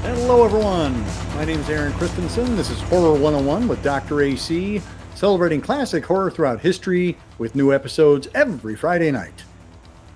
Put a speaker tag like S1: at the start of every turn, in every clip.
S1: Hello, everyone. My name is Aaron Christensen. This is Horror 101 with Dr. AC, celebrating classic horror throughout history with new episodes every Friday night.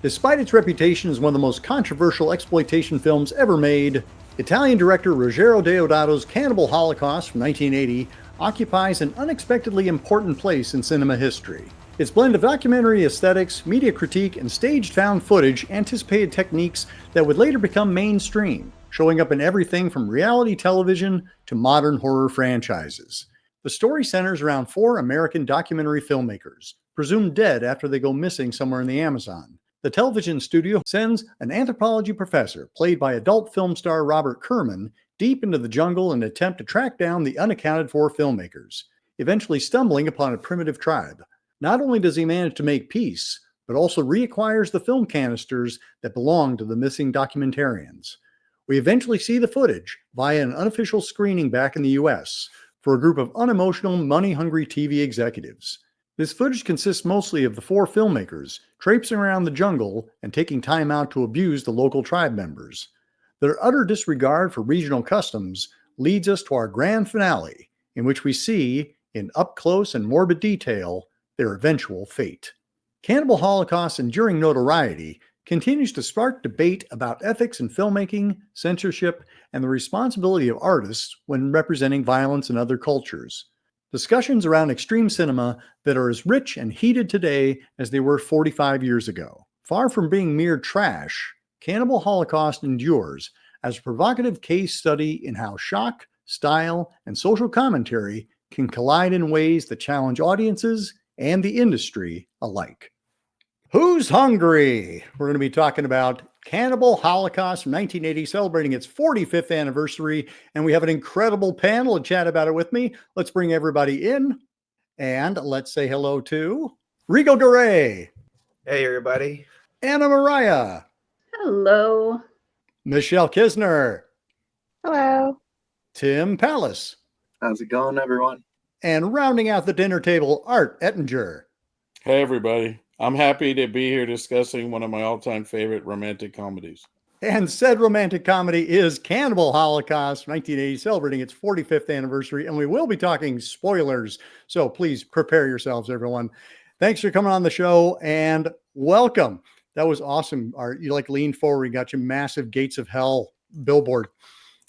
S1: Despite its reputation as one of the most controversial exploitation films ever made, Italian director Ruggero Deodato's Cannibal Holocaust from 1980 occupies an unexpectedly important place in cinema history. Its blend of documentary aesthetics, media critique, and staged found footage anticipated techniques that would later become mainstream, showing up in everything from reality television to modern horror franchises. The story centers around four American documentary filmmakers, presumed dead after they go missing somewhere in the Amazon. The television studio sends an anthropology professor, played by adult film star Robert Kerman, deep into the jungle in an attempt to track down the unaccounted for filmmakers, eventually stumbling upon a primitive tribe. Not only does he manage to make peace, but also reacquires the film canisters that belong to the missing documentarians. We eventually see the footage via an unofficial screening back in the US for a group of unemotional, money-hungry TV executives. This footage consists mostly of the four filmmakers traipsing around the jungle and taking time out to abuse the local tribe members. Their utter disregard for regional customs leads us to our grand finale, in which we see, in up-close and morbid detail, their eventual fate. Cannibal Holocaust's enduring notoriety continues to spark debate about ethics in filmmaking, censorship, and the responsibility of artists when representing violence in other cultures. Discussions around extreme cinema that are as rich and heated today as they were 45 years ago. Far from being mere trash, Cannibal Holocaust endures as a provocative case study in how shock, style, and social commentary can collide in ways that challenge audiences and the industry alike. Who's hungry? We're going to be talking about Cannibal Holocaust from 1980, celebrating its 45th anniversary, and we have an incredible panel to chat about it with me. Let's bring everybody in, and let's say hello to Rigo Duray.
S2: Hey, everybody.
S1: Anna Mariah.
S3: Hello.
S1: Michelle Kisner.
S3: Hello.
S1: Tim Pallas.
S4: How's it going, everyone?
S1: And rounding out the dinner table, Art Ettinger.
S5: Hey, everybody. I'm happy to be here discussing one of my all-time favorite romantic comedies.
S1: And said romantic comedy is Cannibal Holocaust, 1980, celebrating its 45th anniversary. And we will be talking spoilers. So please prepare yourselves, everyone. Thanks for coming on the show and welcome. That was awesome, Art. You leaned forward. You got your massive Gates of Hell billboard.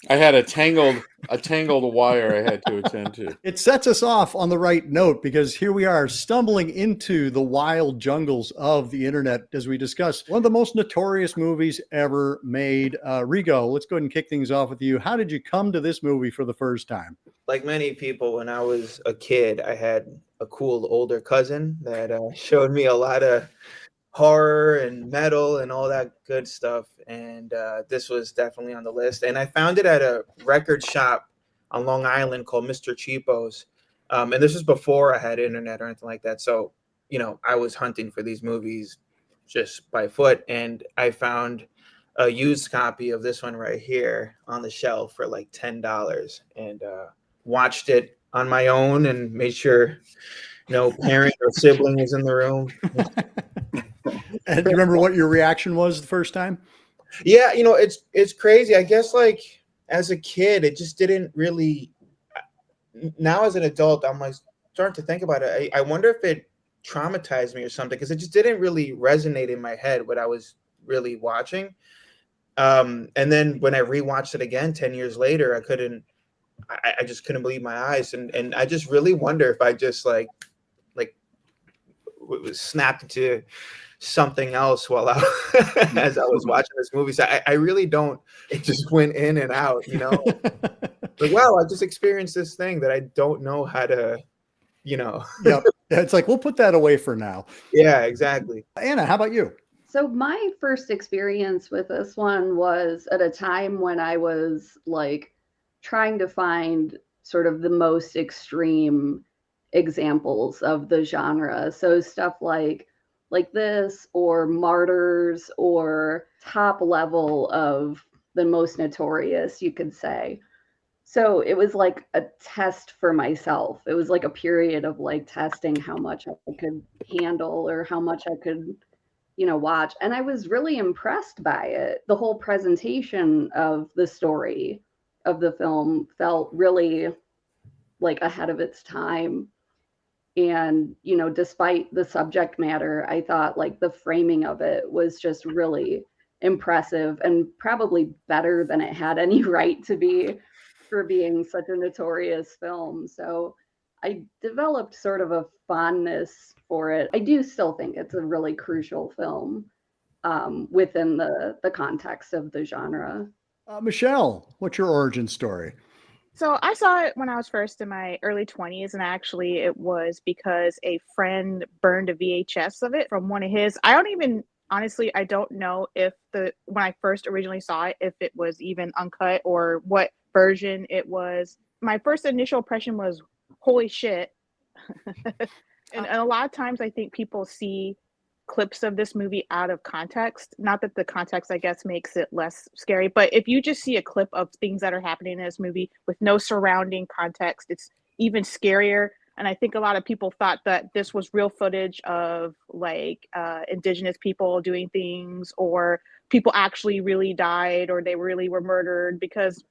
S5: I had a tangled wire I had to attend to.
S1: It sets us off on the right note because here we are stumbling into the wild jungles of the internet as we discuss one of the most notorious movies ever made. Rigo, let's go ahead and kick things off with you. How did you come to this movie for the first time?
S2: Like many people, when I was a kid, I had a cool older cousin that showed me a lot of horror and metal and all that good stuff, and this was definitely on the list. And I found it at a record shop on Long Island called Mr. Cheapo's, and this was before I had internet or anything like that, so I was hunting for these movies just by foot, and I found a used copy of this one right here on the shelf for like $10, and watched it on my own and made sure no parent or sibling was in the room.
S1: And do you remember what your reaction was the first time?
S2: Yeah, it's crazy. I guess like as a kid, it just didn't really. Now as an adult, I'm like starting to think about it. I wonder if it traumatized me or something, because it just didn't really resonate in my head what I was really watching. And then when I rewatched it again 10 years later, I just couldn't believe my eyes, and I just really wonder if I just like was snapped into something else while as I was watching this movie. So I really don't. It just went in and out, Like, wow, I just experienced this thing that I don't know how to,
S1: Yep. It's like, we'll put that away for now.
S2: Yeah, exactly.
S1: Anna, how about you?
S3: So my first experience with this one was at a time when I was like trying to find sort of the most extreme examples of the genre. So stuff like this, or Martyrs, or top level of the most notorious, you could say. So it was like a test for myself. It was like a period of like testing how much I could handle or how much I could, watch. And I was really impressed by it. The whole presentation of the story of the film felt really like ahead of its time. And, you know, despite the subject matter, I thought like the framing of it was just really impressive and probably better than it had any right to be for being such a notorious film. So I developed sort of a fondness for it. I do still think it's a really crucial film within the context of the genre.
S1: Michelle, what's your origin story?
S6: So I saw it when I was first in my early 20s, and actually it was because a friend burned a VHS of it from one of his. Honestly, I don't know if when I first originally saw it, if it was even uncut or what version it was. My first initial impression was, holy shit. And a lot of times I think people see clips of this movie out of context. Not that the context, I guess, makes it less scary, but if you just see a clip of things that are happening in this movie with no surrounding context, it's even scarier. And I think a lot of people thought that this was real footage of like indigenous people doing things, or people actually really died, or they really were murdered, because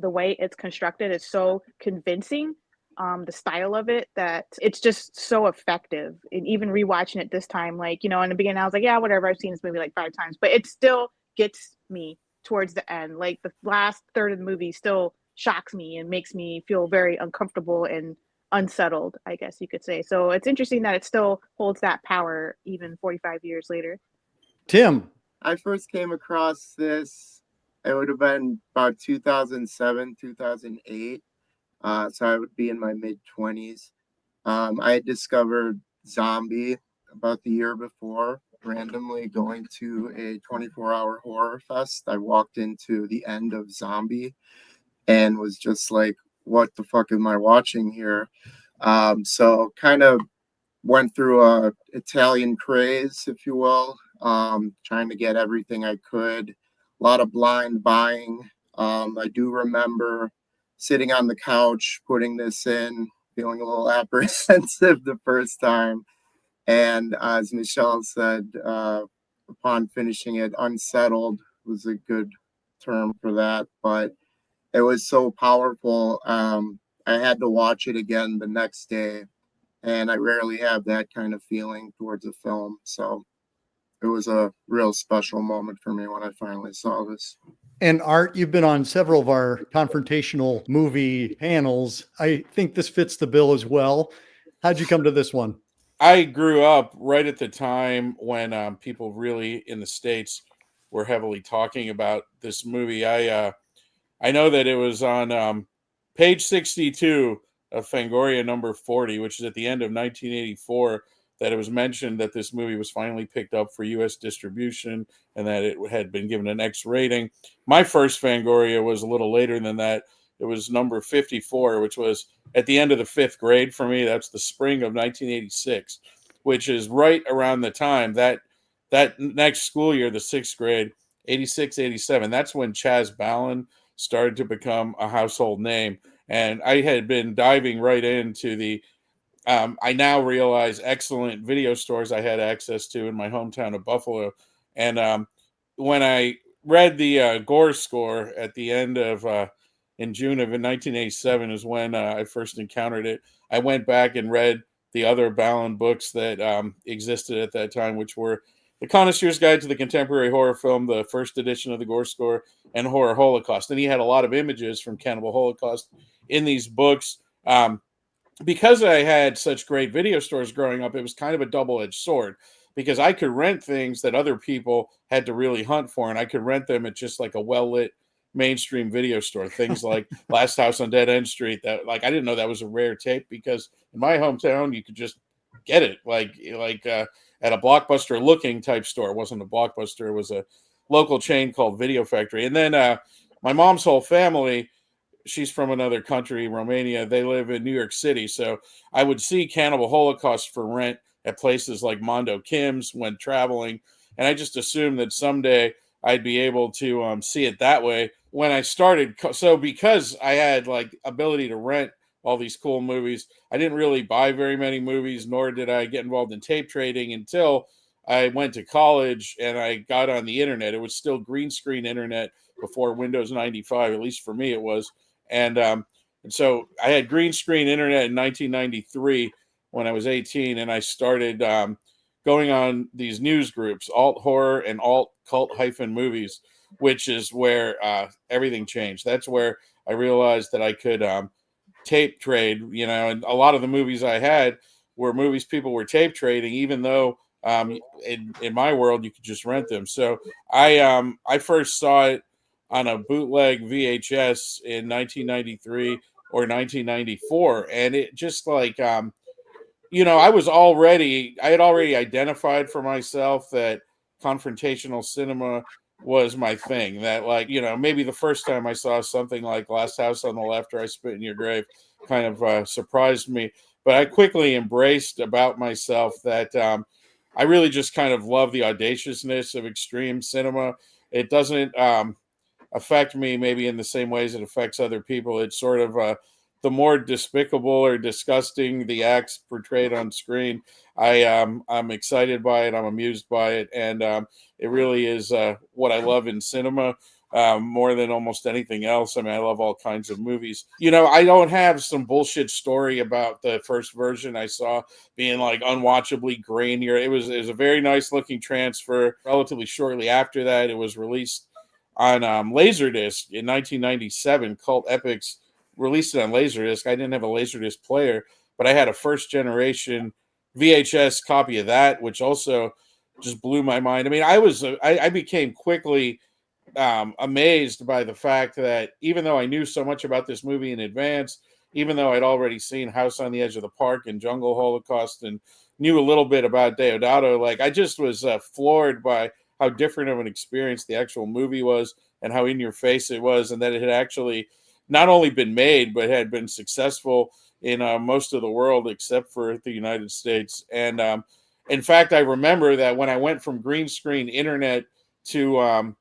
S6: the way it's constructed is so convincing. The style of it, that it's just so effective. And even rewatching it this time, like, you know, in the beginning I was like, yeah, whatever, I've seen this movie like 5 times, but it still gets me towards the end. Like the last third of the movie still shocks me and makes me feel very uncomfortable and unsettled, I guess you could say. So it's interesting that it still holds that power even 45 years later.
S1: Tim.
S4: I first came across this, it would have been about 2007, 2008. So I would be in my mid-20s. I had discovered Zombie about the year before, randomly going to a 24-hour horror fest. I walked into the end of Zombie and was just like, what the fuck am I watching here? So kind of went through a Italian craze, if you will, trying to get everything I could. A lot of blind buying. I do remember sitting on the couch, putting this in, feeling a little apprehensive the first time. And as Michelle said, upon finishing it, unsettled was a good term for that. But it was so powerful. I had to watch it again the next day. And I rarely have that kind of feeling towards a film. So it was a real special moment for me when I finally saw this.
S1: And Art, you've been on several of our confrontational movie panels. I think this fits the bill as well. How'd you come to this one?
S5: I grew up right at the time when people really in the States were heavily talking about this movie. I know that it was on page 62 of Fangoria number 40, which is at the end of 1984, that it was mentioned that this movie was finally picked up for U.S. distribution and that it had been given an X rating. My first Fangoria was a little later than that. It was number 54, which was at the end of the 5th grade for me. That's the spring of 1986, which is right around the time that next school year, the 6th grade, 86, 87. That's when Chaz Ballin started to become a household name. And I had been diving right into the I now realize excellent video stores I had access to in my hometown of Buffalo. And when I read the Gore score at the end of in June of 1987 is when I first encountered it. I went back and read the other Ballin books that existed at that time, which were The Connoisseur's Guide to the Contemporary Horror Film, the first edition of the Gore score, and Horror Holocaust. And he had a lot of images from Cannibal Holocaust in these books. Because I had such great video stores growing up, it was kind of a double-edged sword, because I could rent things that other people had to really hunt for, and I could rent them at just like a well-lit mainstream video store. Things like Last House on Dead End Street, that like I didn't know that was a rare tape, because in my hometown you could just get it like at a Blockbuster looking type store. It wasn't a Blockbuster, it was a local chain called Video Factory. And then my mom's whole family, she's from another country, Romania. They live in New York City. So I would see Cannibal Holocaust for rent at places like Mondo Kim's when traveling. And I just assumed that someday I'd be able to see it that way. When I started, so because I had like ability to rent all these cool movies, I didn't really buy very many movies, nor did I get involved in tape trading until I went to college and I got on the internet. It was still green screen internet before Windows 95, at least for me it was. And so I had green screen internet in 1993 when I was 18, and I started going on these news groups, alt horror and alt cult hyphen movies, which is where everything changed. That's where I realized that I could tape trade, and a lot of the movies I had were movies people were tape trading, even though in my world you could just rent them. So I first saw it on a bootleg VHS in 1993 or 1994, and it just like I had already identified for myself that confrontational cinema was my thing. That maybe the first time I saw something like Last House on the Left or I Spit in Your Grave kind of surprised me. But I quickly embraced about myself that I really just kind of love the audaciousness of extreme cinema. It doesn't affect me maybe in the same ways it affects other people. It's sort of the more despicable or disgusting the acts portrayed on screen, I'm excited by it. I'm amused by it, and it really is what I love in cinema more than almost anything else. I mean, I love all kinds of movies. I don't have some bullshit story about the first version I saw being like unwatchably grainier. It was a very nice looking transfer. Relatively shortly after that, it was released on Laserdisc in 1997. Cult Epics released it on Laserdisc. I didn't have a Laserdisc player, but I had a first generation VHS copy of that, which also just blew my mind. I mean, I became quickly amazed by the fact that even though I knew so much about this movie in advance, even though I'd already seen House on the Edge of the Park and Jungle Holocaust and knew a little bit about Deodato, like I just was floored by how different of an experience the actual movie was and how in your face it was, and that it had actually not only been made, but had been successful in most of the world except for the United States. And in fact, I remember that when I went from green screen internet to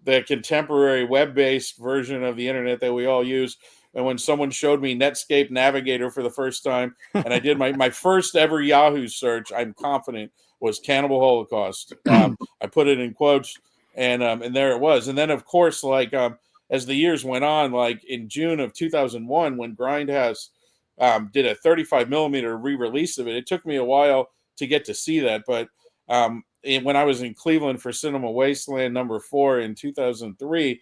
S5: the contemporary web-based version of the internet that we all use, and when someone showed me Netscape Navigator for the first time, and I did my first ever Yahoo search, I'm confident, was Cannibal Holocaust. I put it in quotes, and there it was. And then, of course, as the years went on, like in June of 2001, when Grindhouse did a 35 millimeter re-release of it, it took me a while to get to see that. But when I was in Cleveland for Cinema Wasteland #4 in 2003,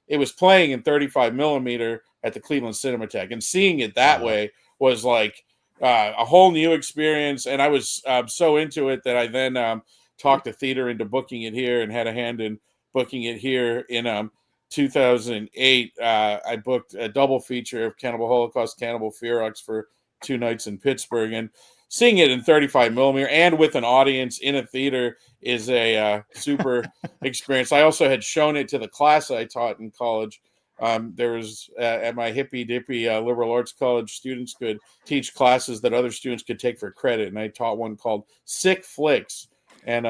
S5: it was playing in 35 millimeter at the Cleveland Cinematheque, and seeing it that way was like a whole new experience. And I was so into it that I then talked the theater into booking it here and had a hand in booking it here in 2008. I booked a double feature of Cannibal Holocaust, Cannibal Ferox for 2 nights in Pittsburgh, and seeing it in 35 millimeter and with an audience in a theater is a super experience. I also had shown it to the class I taught in college. There was at my hippy dippy liberal arts college, students could teach classes that other students could take for credit, and I taught one called Sick Flicks. And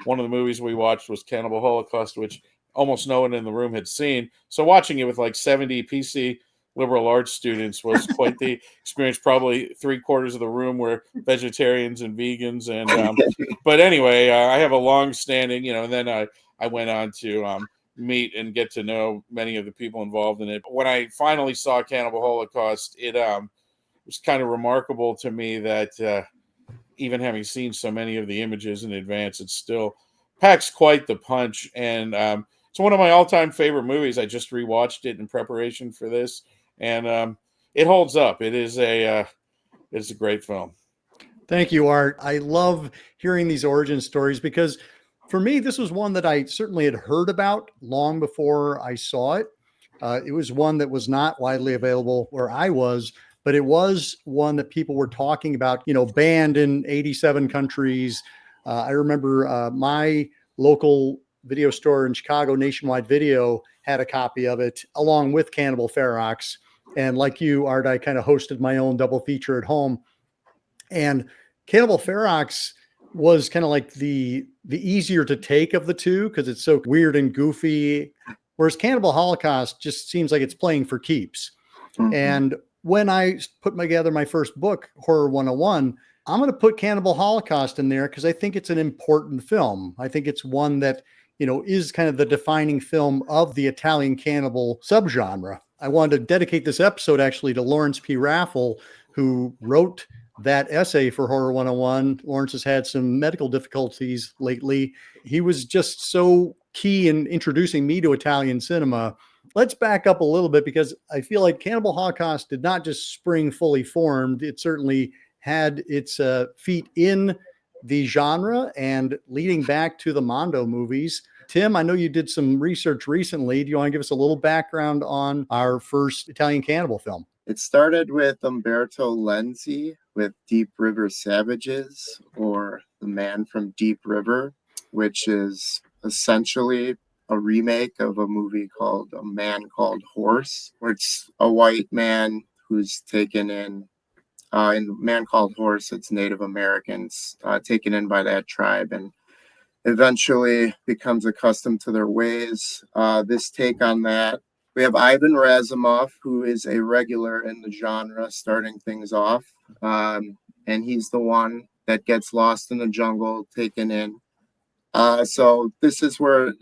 S5: one of the movies we watched was Cannibal Holocaust, which almost no one in the room had seen. So watching it with like 70 PC liberal arts students was quite the experience. Probably 3/4 of the room were vegetarians and vegans. And but anyway, I have a long standing, and then I went on to meet and get to know many of the people involved in it. When I finally saw Cannibal Holocaust, it was kind of remarkable to me that even having seen so many of the images in advance, it still packs quite the punch. And it's one of my all-time favorite movies. I just rewatched it in preparation for this, and it holds up. It's a great film.
S1: Thank you, Art. I love hearing these origin stories because for me, this was one that I certainly had heard about long before I saw it. It was one that was not widely available where I was, but it was one that people were talking about, banned in 87 countries. I remember my local video store in Chicago, Nationwide Video, had a copy of it along with Cannibal Ferox. And like you, Art, I kind of hosted my own double feature at home. And Cannibal Ferox was kind of like the easier to take of the two because it's so weird and goofy, whereas Cannibal Holocaust just seems like it's playing for keeps. Mm-hmm. And when I put together my first book, Horror 101, I'm going to put Cannibal Holocaust in there because I think it's an important film. I think it's one that, is kind of the defining film of the Italian cannibal subgenre. I wanted to dedicate this episode actually to Lawrence P. Raffel, who wrote that essay for Horror 101. Lawrence has had some medical difficulties lately. He was just so key in introducing me to Italian cinema. Let's back up a little bit because I feel like Cannibal Holocaust did not just spring fully formed. It certainly had its feet in the genre and leading back to the Mondo movies. Tim, I know you did some research recently. Do you want to give us a little background on our first Italian cannibal film?
S4: It started with Umberto Lenzi with Deep River Savages, or The Man from Deep River, which is essentially a remake of a movie called A Man Called Horse, where it's a white man who's taken in Man Called Horse, it's Native Americans taken in by that tribe and eventually becomes accustomed to their ways. This take on that, we have Ivan Razumov, who is a regular in the genre, starting things off. And he's the one that gets lost in the jungle, taken in. So this is where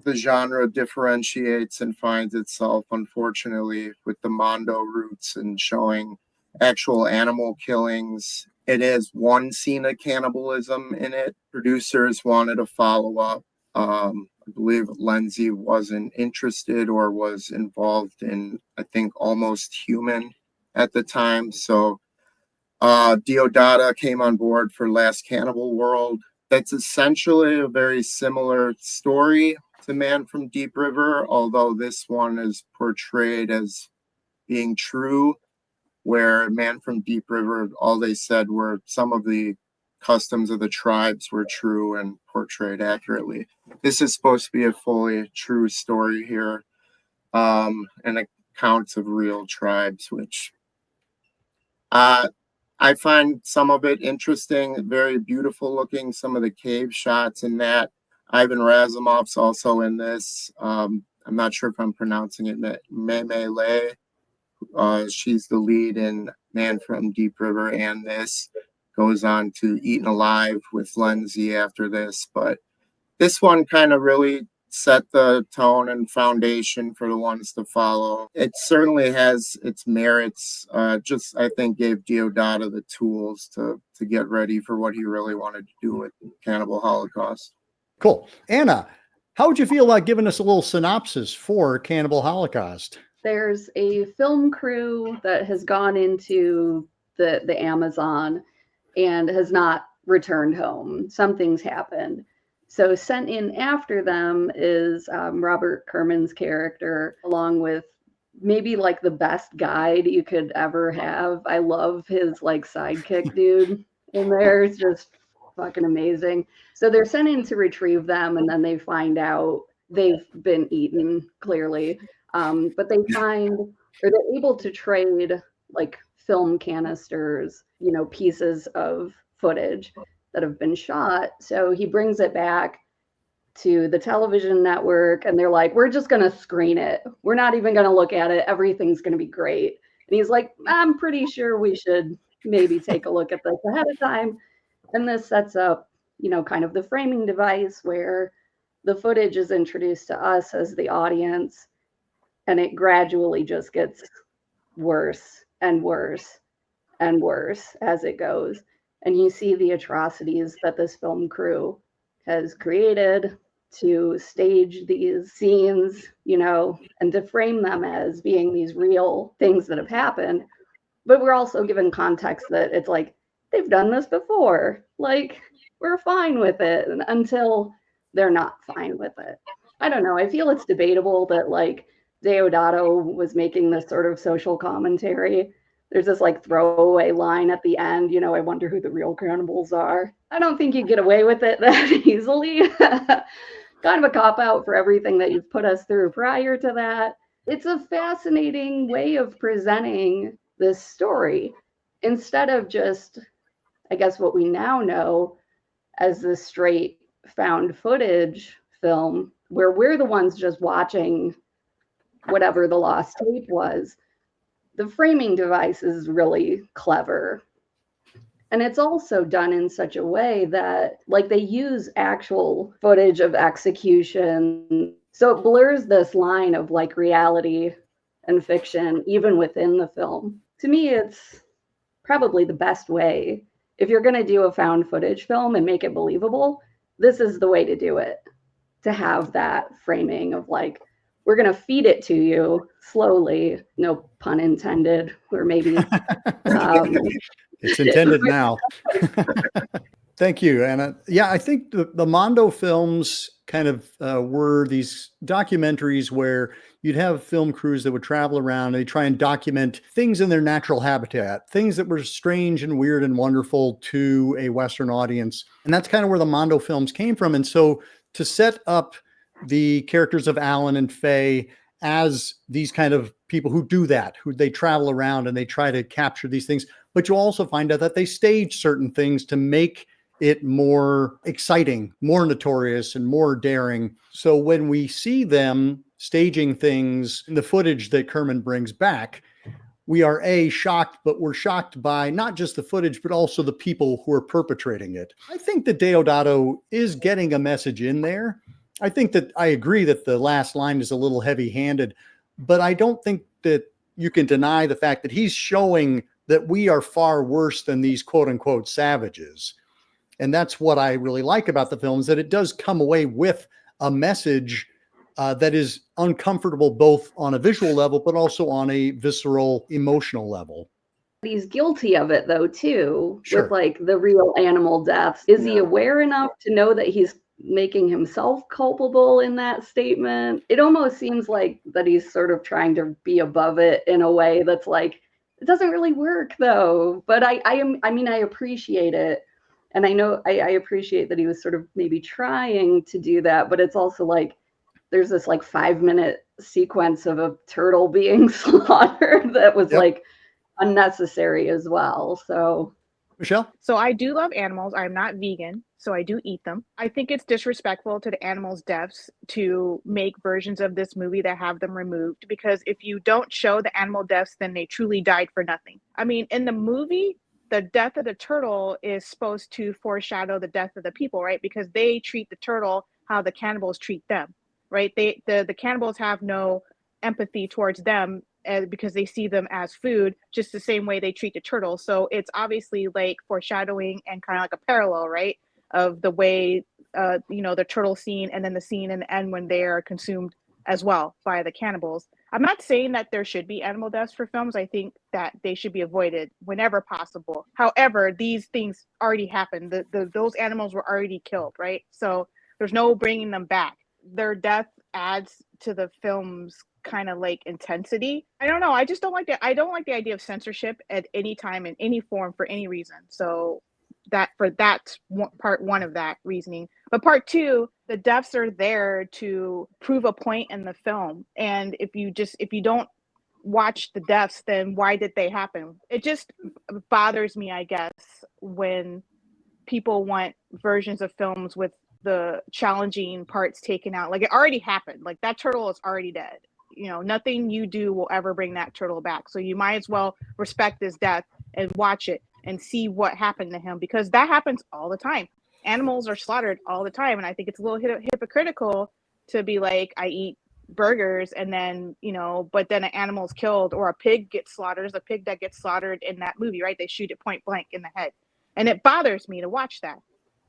S4: the genre differentiates and finds itself, unfortunately, with the Mondo roots and showing actual animal killings. It is one scene of cannibalism in it. Producers wanted a follow-up. I believe Lenzi wasn't interested or was involved in, I think, Almost Human at the time. So Deodato came on board for Last Cannibal World. That's essentially a very similar story to Man from Deep River, although this one is portrayed as being true, where Man from Deep River, all they said were some of the customs of the tribes were true and portrayed accurately. This is supposed to be a fully true story here, and accounts of real tribes, which I find some of it interesting, very beautiful looking, some of the cave shots in that. Ivan Razumov's also in this. I'm not sure if I'm pronouncing it, Meme Le. She's the lead in Man from Deep River, and this goes on to Eaten Alive with Lenzi after this. But this one kind of really set the tone and foundation for the ones to follow. It certainly has its merits. Just, I think, gave Deodato the tools to get ready for what he really wanted to do with Cannibal Holocaust.
S1: Cool. Anna, how would you feel about giving us a little synopsis for Cannibal Holocaust?
S3: There's a film crew that has gone into the Amazon and has not returned home. Something's happened. So sent in after them is Robert Kerman's character, along with maybe like the best guide you could ever have. I love his like sidekick dude in there. It's just fucking amazing. So they're sent in to retrieve them, and then they find out they've been eaten, clearly. But they find, or they're able to trade like film canisters, pieces of footage that have been shot. So he brings it back to the television network, and they're like, we're just going to screen it. We're not even going to look at it. Everything's going to be great. And he's like, I'm pretty sure we should maybe take a look at this ahead of time. And this sets up, kind of the framing device where the footage is introduced to us as the audience, and it gradually just gets worse and worse and worse as it goes. And you see the atrocities that this film crew has created to stage these scenes, and to frame them as being these real things that have happened. But we're also given context that it's like, they've done this before. Like, we're fine with it until they're not fine with it. I don't know. I feel it's debatable that like Deodato was making this sort of social commentary. There's this like throwaway line at the end, I wonder who the real cannibals are. I don't think you get away with it that easily. Kind of a cop-out for everything that you've put us through prior to that. It's a fascinating way of presenting this story. Instead of just, I guess, what we now know as the straight found footage film, where we're the ones just watching whatever the lost tape was. The framing device is really clever. And it's also done in such a way that, like, they use actual footage of execution. So it blurs this line of like reality and fiction, even within the film. To me, it's probably the best way. If you're going to do a found footage film and make it believable, this is the way to do it. To have that framing of like, we're going to feed it to you slowly, no pun intended, or maybe
S1: it's intended now. Thank you, Anna. Yeah, I think the Mondo films kind of were these documentaries where you'd have film crews that would travel around and they try and document things in their natural habitat, things that were strange and weird and wonderful to a Western audience. And that's kind of where the Mondo films came from. And so to set up the characters of Alan and Faye as these kind of people who do that, who they travel around and they try to capture these things, but you also find out that they stage certain things to make it more exciting, more notorious, and more daring. So when we see them staging things in the footage that Kerman brings back, we are shocked, but we're shocked by not just the footage, but also the people who are perpetrating it. I think that Deodato is getting a message in there. I think that I agree that the last line is a little heavy-handed, but I don't think that you can deny the fact that he's showing that we are far worse than these quote unquote savages. And that's what I really like about the film, is that it does come away with a message that is uncomfortable, both on a visual level, but also on a visceral, emotional level.
S3: He's guilty of it though, too,
S1: Sure.
S3: with like the real animal deaths. Is he aware enough to know that he's making himself culpable in that statement? It almost seems like that he's sort of trying to be above it in a way that's like, it doesn't really work though. But I appreciate it. And I know I appreciate that he was sort of maybe trying to do that, but it's also like there's this like 5-minute sequence of a turtle being slaughtered that was like unnecessary as well. So
S1: Michelle?
S6: So I do love animals. I'm not vegan, so I do eat them. I think it's disrespectful to the animals' deaths to make versions of this movie that have them removed, because if you don't show the animal deaths, then they truly died for nothing. I mean, in the movie, the death of the turtle is supposed to foreshadow the death of the people, right? Because they treat the turtle how the cannibals treat them, right? The cannibals have no empathy towards them because they see them as food, just the same way they treat the turtle. So it's obviously like foreshadowing and kind of like a parallel, right? Of the way, the turtle scene and then the scene in the end when they are consumed as well by the cannibals. I'm not saying that there should be animal deaths for films. I think that they should be avoided whenever possible. However, these things already happened. Those animals were already killed, right? So there's no bringing them back. Their death adds to the film's kind of like intensity. I don't know. I just don't like that. I don't like the idea of censorship at any time in any form for any reason. So that's part one of that reasoning. But part two, the deaths are there to prove a point in the film. And if you don't watch the deaths, then why did they happen? It just bothers me, I guess, when people want versions of films with the challenging parts taken out. Like, it already happened. Like, that turtle is already dead. Nothing you do will ever bring that turtle back. So you might as well respect his death and watch it and see what happened to him, because that happens all the time. Animals are slaughtered all the time. And I think it's a little hypocritical to be like, I eat burgers and then, but then an animal's killed, or a pig gets slaughtered. There's a pig that gets slaughtered in that movie, right? They shoot it point blank in the head. And it bothers me to watch that.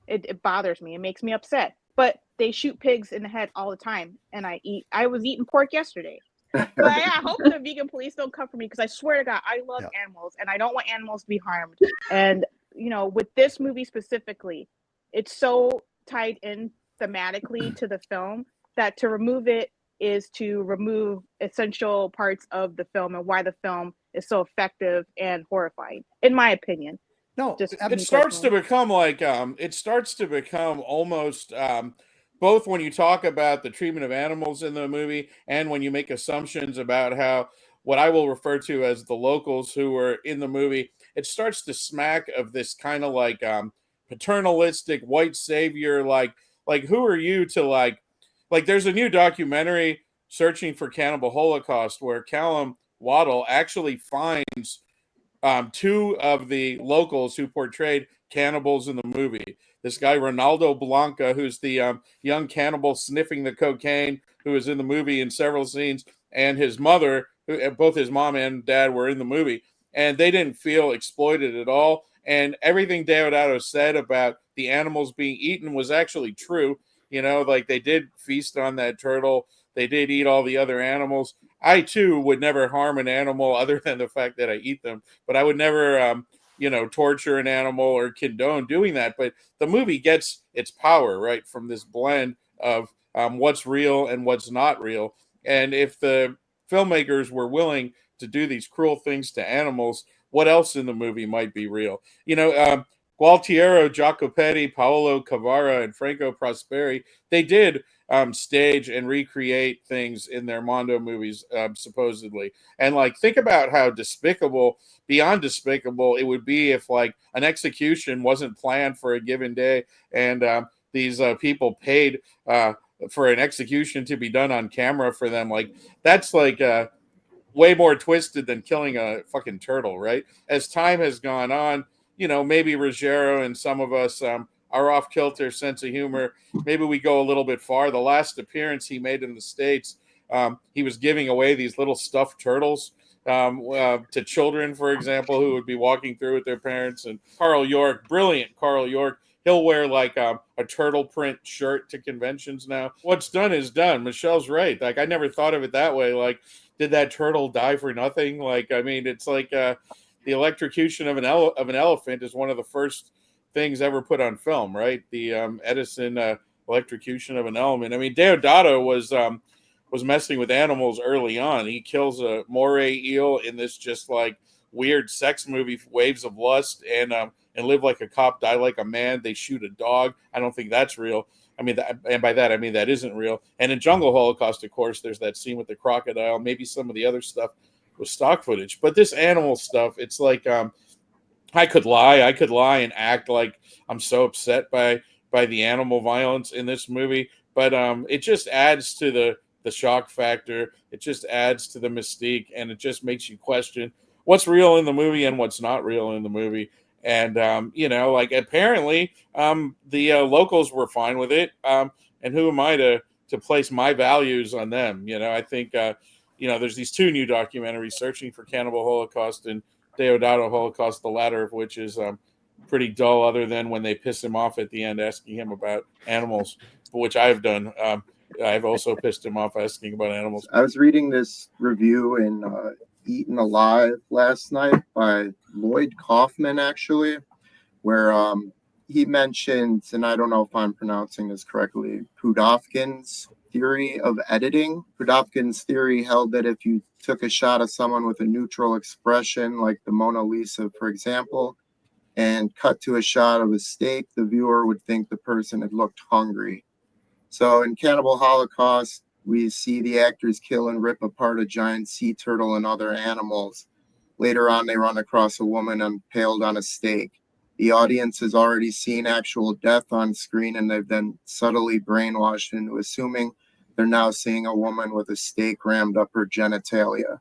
S6: It bothers me. It makes me upset. But they shoot pigs in the head all the time. And I was eating pork yesterday. But I hope the vegan police don't come for me, because I swear to God, I love animals and I don't want animals to be harmed. And, with this movie specifically, it's so tied in thematically to the film that to remove it is to remove essential parts of the film and why the film is so effective and horrifying, in my opinion.
S1: No,
S5: it starts to become like almost both when you talk about the treatment of animals in the movie and when you make assumptions about how what I will refer to as the locals who were in the movie, it starts to smack of this kind of like paternalistic white savior, like who are you to like there's a new documentary, Searching for Cannibal Holocaust, where Callum Waddle actually finds two of the locals who portrayed cannibals in the movie. This guy Ronaldo Blanca, who's the young cannibal sniffing the cocaine, who was in the movie in several scenes, and his mother, who, both his mom and dad were in the movie, and they didn't feel exploited at all. And everything Deodato said about the animals being eaten was actually true. You know, like they did feast on that turtle. They did eat all the other animals. I too would never harm an animal other than the fact that I eat them, but I would never, torture an animal or condone doing that. But the movie gets its power, right, from this blend of what's real and what's not real. And if the filmmakers were willing to do these cruel things to animals, what else in the movie might be real? Gualtiero Jacopetti, Paolo Cavara, and Franco Prosperi, they did stage and recreate things in their Mondo movies, supposedly. And like, think about how despicable, beyond despicable, it would be if like an execution wasn't planned for a given day, and these people paid for an execution to be done on camera for them. Like, that's like way more twisted than killing a fucking turtle, right? As time has gone on, maybe Ruggero and some of us, our off kilter sense of humor, maybe we go a little bit far. The last appearance he made in the States, he was giving away these little stuffed turtles to children, for example, who would be walking through with their parents. And Carl York, brilliant Carl York, he'll wear like a turtle print shirt to conventions now. What's done is done. Michelle's right. Like, I never thought of it that way. Like, did that turtle die for nothing? Like, I mean, it's like the electrocution of an elephant is one of the first things ever put on film, right? The Edison electrocution of an elephant. I mean, Deodato was messing with animals early on. He kills a moray eel in this just like weird sex movie, Waves of Lust, and Live Like a Cop, Die Like a Man. They shoot a dog. I don't think that's real. I mean, and by that I mean that isn't real. And in Jungle Holocaust, of course, there's that scene with the crocodile. Maybe some of the other stuff was stock footage, but this animal stuff, it's like I could lie and act like I'm so upset by the animal violence in this movie, but it just adds to the shock factor. It just adds to the mystique, and it just makes you question what's real in the movie and what's not real in the movie. And like, apparently the locals were fine with it, and who am I to place my values on them? I think there's these two new documentaries, Searching for Cannibal Holocaust and Deodato Holocaust, the latter of which is pretty dull, other than when they piss him off at the end asking him about animals, which I've done. I've also pissed him off asking about animals.
S4: I was reading this review in Eaten Alive last night by Lloyd Kaufman, actually, where he mentions, and I don't know if I'm pronouncing this correctly, Pudovkin's theory of editing. Pudovkin's theory held that if you took a shot of someone with a neutral expression, like the Mona Lisa, for example, and cut to a shot of a steak, the viewer would think the person had looked hungry. So in Cannibal Holocaust, we see the actors kill and rip apart a giant sea turtle and other animals. Later on, they run across a woman impaled on a stake. The audience has already seen actual death on screen, and they've been subtly brainwashed into assuming they're now seeing a woman with a stake rammed up her genitalia.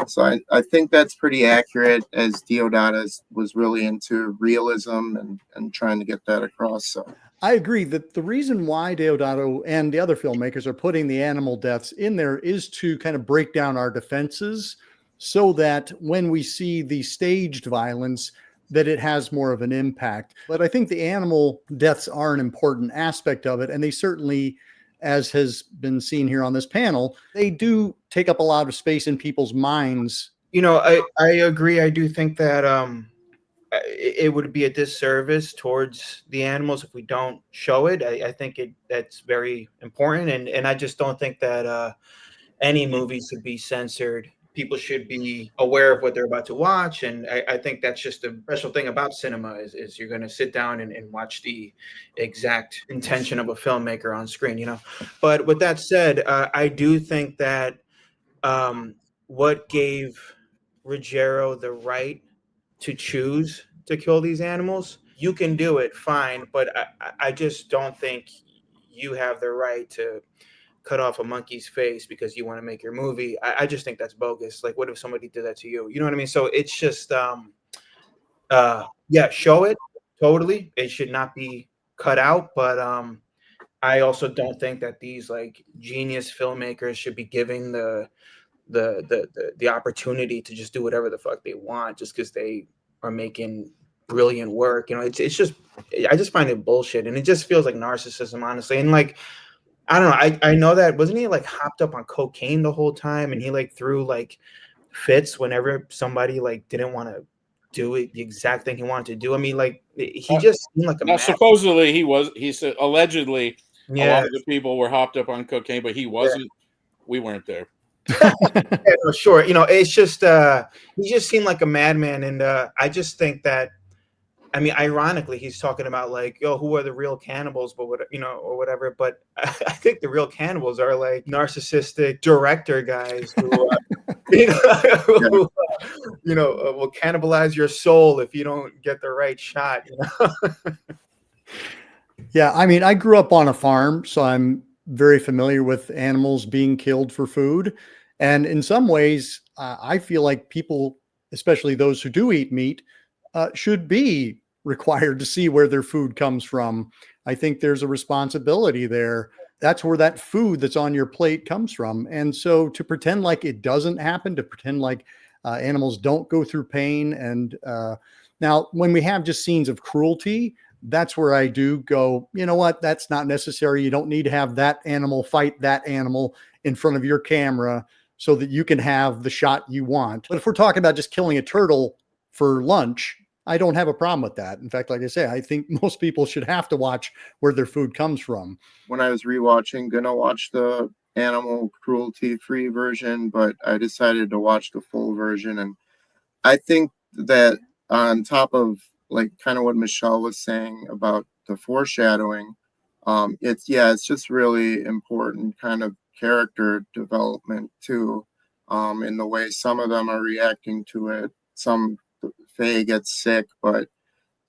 S4: So I think that's pretty accurate, as Deodato was really into realism and trying to get that across. So
S1: I agree that the reason why Deodato and the other filmmakers are putting the animal deaths in there is to kind of break down our defenses, so that when we see the staged violence, that it has more of an impact. But I think the animal deaths are an important aspect of it, and they certainly, as has been seen here on this panel, they do take up a lot of space in people's minds.
S2: I agree. I do think that it would be a disservice towards the animals if we don't show it. I think that's very important, and I just don't think that any movies should be censored. People should be aware of what they're about to watch, and I think that's just a special thing about cinema is you're going to sit down and watch the exact intention of a filmmaker on screen. But with that said, I do think that what gave Ruggero the right to choose to kill these animals, you can do it, fine, but I just don't think you have the right to cut off a monkey's face because you want to make your movie. I just think that's bogus. Like, what if somebody did that to you? You know what I mean? So it's just Yeah, show it totally. It should not be cut out, but I also don't think that these like genius filmmakers should be giving the opportunity to just do whatever the fuck they want just because they are making brilliant work. You know, it's just I just find it bullshit, and it just feels like narcissism, honestly. And like I don't know, I know that wasn't he like hopped up on cocaine the whole time, and he like threw like fits whenever somebody like didn't want to do it the exact thing he wanted to do. I mean, like he just seemed like a
S5: Now,
S2: mad.
S5: supposedly he said allegedly a lot
S2: Yeah,
S5: of the people were hopped up on cocaine, but he wasn't. We weren't there.
S2: yeah, no, sure. You know, it's just he just seemed like a madman, and I just think that I mean, ironically, he's talking about like, yo, who are the real cannibals, but what you know, or whatever. But I think the real cannibals are like narcissistic director guys who, you know, who, will cannibalize your soul if you don't get the right shot. You know?
S1: Yeah, I mean, I grew up on a farm, so I'm very familiar with animals being killed for food. And in some ways, I feel like people, especially those who do eat meat, should be required to see where their food comes from. I think there's a responsibility there. That's where that food that's on your plate comes from. And so to pretend like it doesn't happen, to pretend like animals don't go through pain. And now, when we have just scenes of cruelty, that's where I do go, you know what? That's not necessary. You don't need to have that animal fight that animal in front of your camera so that you can have the shot you want. But if we're talking about just killing a turtle for lunch, I don't have a problem with that. In fact, like I say, I think most people should have to watch where their food comes from.
S4: When I was rewatching, gonna watch the animal cruelty free version, but I decided to watch the full version. And I think that on top of like kind of what Michelle was saying about the foreshadowing, it's just really important kind of character development too, in the way some of them are reacting to it. Some Faye gets sick, but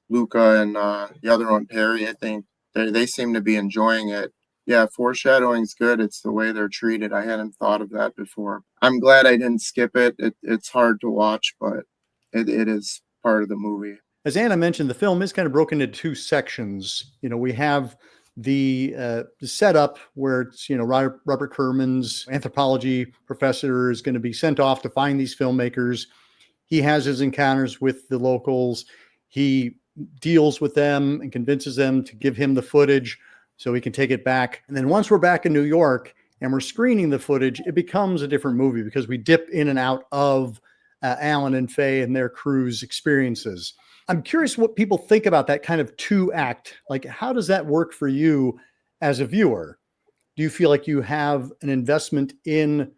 S4: Luca and the other one, Perry, I think they seem to be enjoying it. Yeah, foreshadowing's good. It's the way they're treated. I hadn't thought of that before. I'm glad I didn't skip it. It's hard to watch, but it is part of the movie.
S1: As Anna mentioned, the film is kind of broken into two sections. You know, we have the setup where it's, Robert Kerman's anthropology professor is going to be sent off to find these filmmakers. He has his encounters with the locals. He deals with them and convinces them to give him the footage so he can take it back. And then once we're back in New York and we're screening the footage, it becomes a different movie because we dip in and out of Alan and Faye and their crew's experiences. I'm curious what people think about that kind of two act. Like, how does that work for you as a viewer? Do you feel like you have an investment in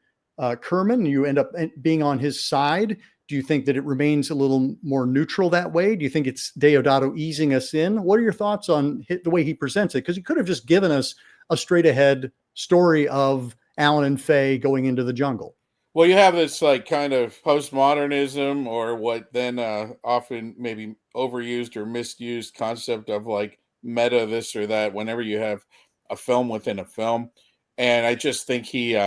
S1: Kerman? You end up being on his side? Do you think that it remains a little more neutral that way? Do you think it's Deodato easing us in? What are your thoughts on the way he presents it? Because he could have just given us a straight ahead story of Alan and Faye going into the jungle.
S5: Well, you have this like kind of postmodernism, or what then often maybe overused or misused concept of like meta this or that whenever you have a film within a film. And I just think he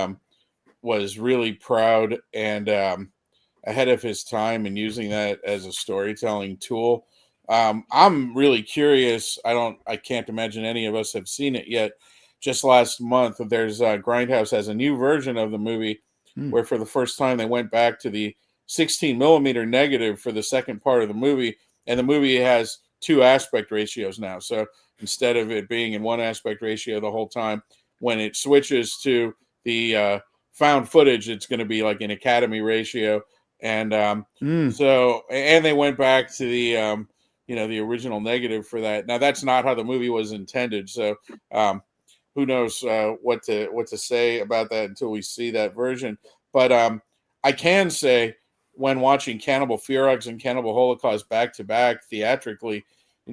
S5: was really proud and ahead of his time in using that as a storytelling tool. I'm really curious. I can't imagine any of us have seen it yet. Just last month, there's Grindhouse has a new version of the movie where for the first time they went back to the 16 millimeter negative for the second part of the movie. And the movie has 2 aspect ratios now. So instead of it being in 1 aspect ratio the whole time, when it switches to the found footage, it's going to be like an Academy ratio. And so they went back to the, the original negative for that. Now, that's not how the movie was intended. So who knows what to say about that until we see that version. But I can say when watching Cannibal Ferox and Cannibal Holocaust back to back theatrically,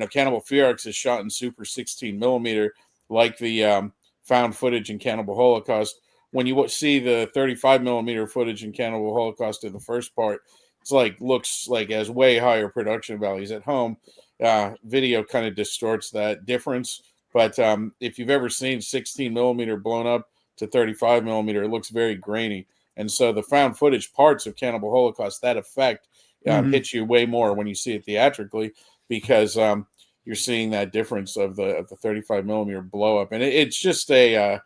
S5: Cannibal Ferox is shot in super 16 millimeter like the found footage in Cannibal Holocaust. When you see the 35 millimeter footage in Cannibal Holocaust in the first part, it's like looks like has way higher production values. At home, video kind of distorts that difference. But if you've ever seen 16 millimeter blown up to 35 millimeter, it looks very grainy. And so the found footage parts of Cannibal Holocaust, that effect hits you way more when you see it theatrically, because you're seeing that difference of the 35 millimeter blow up, and it's just a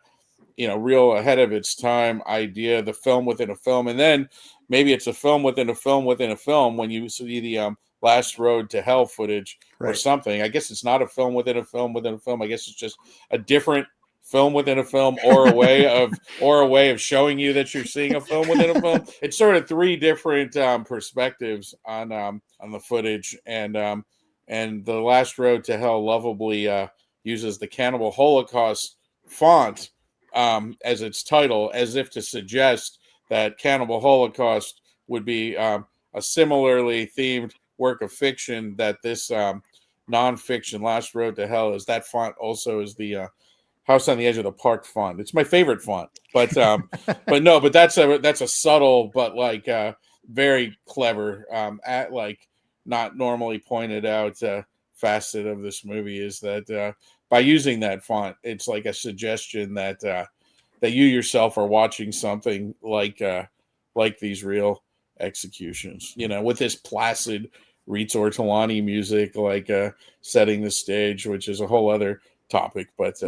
S5: real ahead of its time idea, the film within a film. And then maybe it's a film within a film within a film when you see the Last Road to Hell footage or something. I guess it's not a film within a film within a film. I guess it's just a different film within a film, or a way of showing you that you're seeing a film within a film. It's sort of three different perspectives on the footage, and the Last Road to Hell lovably uses the Cannibal Holocaust font as its title, as if to suggest that Cannibal Holocaust would be a similarly themed work of fiction that this nonfiction Last Road to Hell is. That font also is the House on the Edge of the Park font. It's my favorite font, but that's a subtle but very clever not normally pointed out facet of this movie, is that by using that font, it's like a suggestion that you yourself are watching something like these real executions, with this placid Reitz Ortolani music, setting the stage, which is a whole other topic, but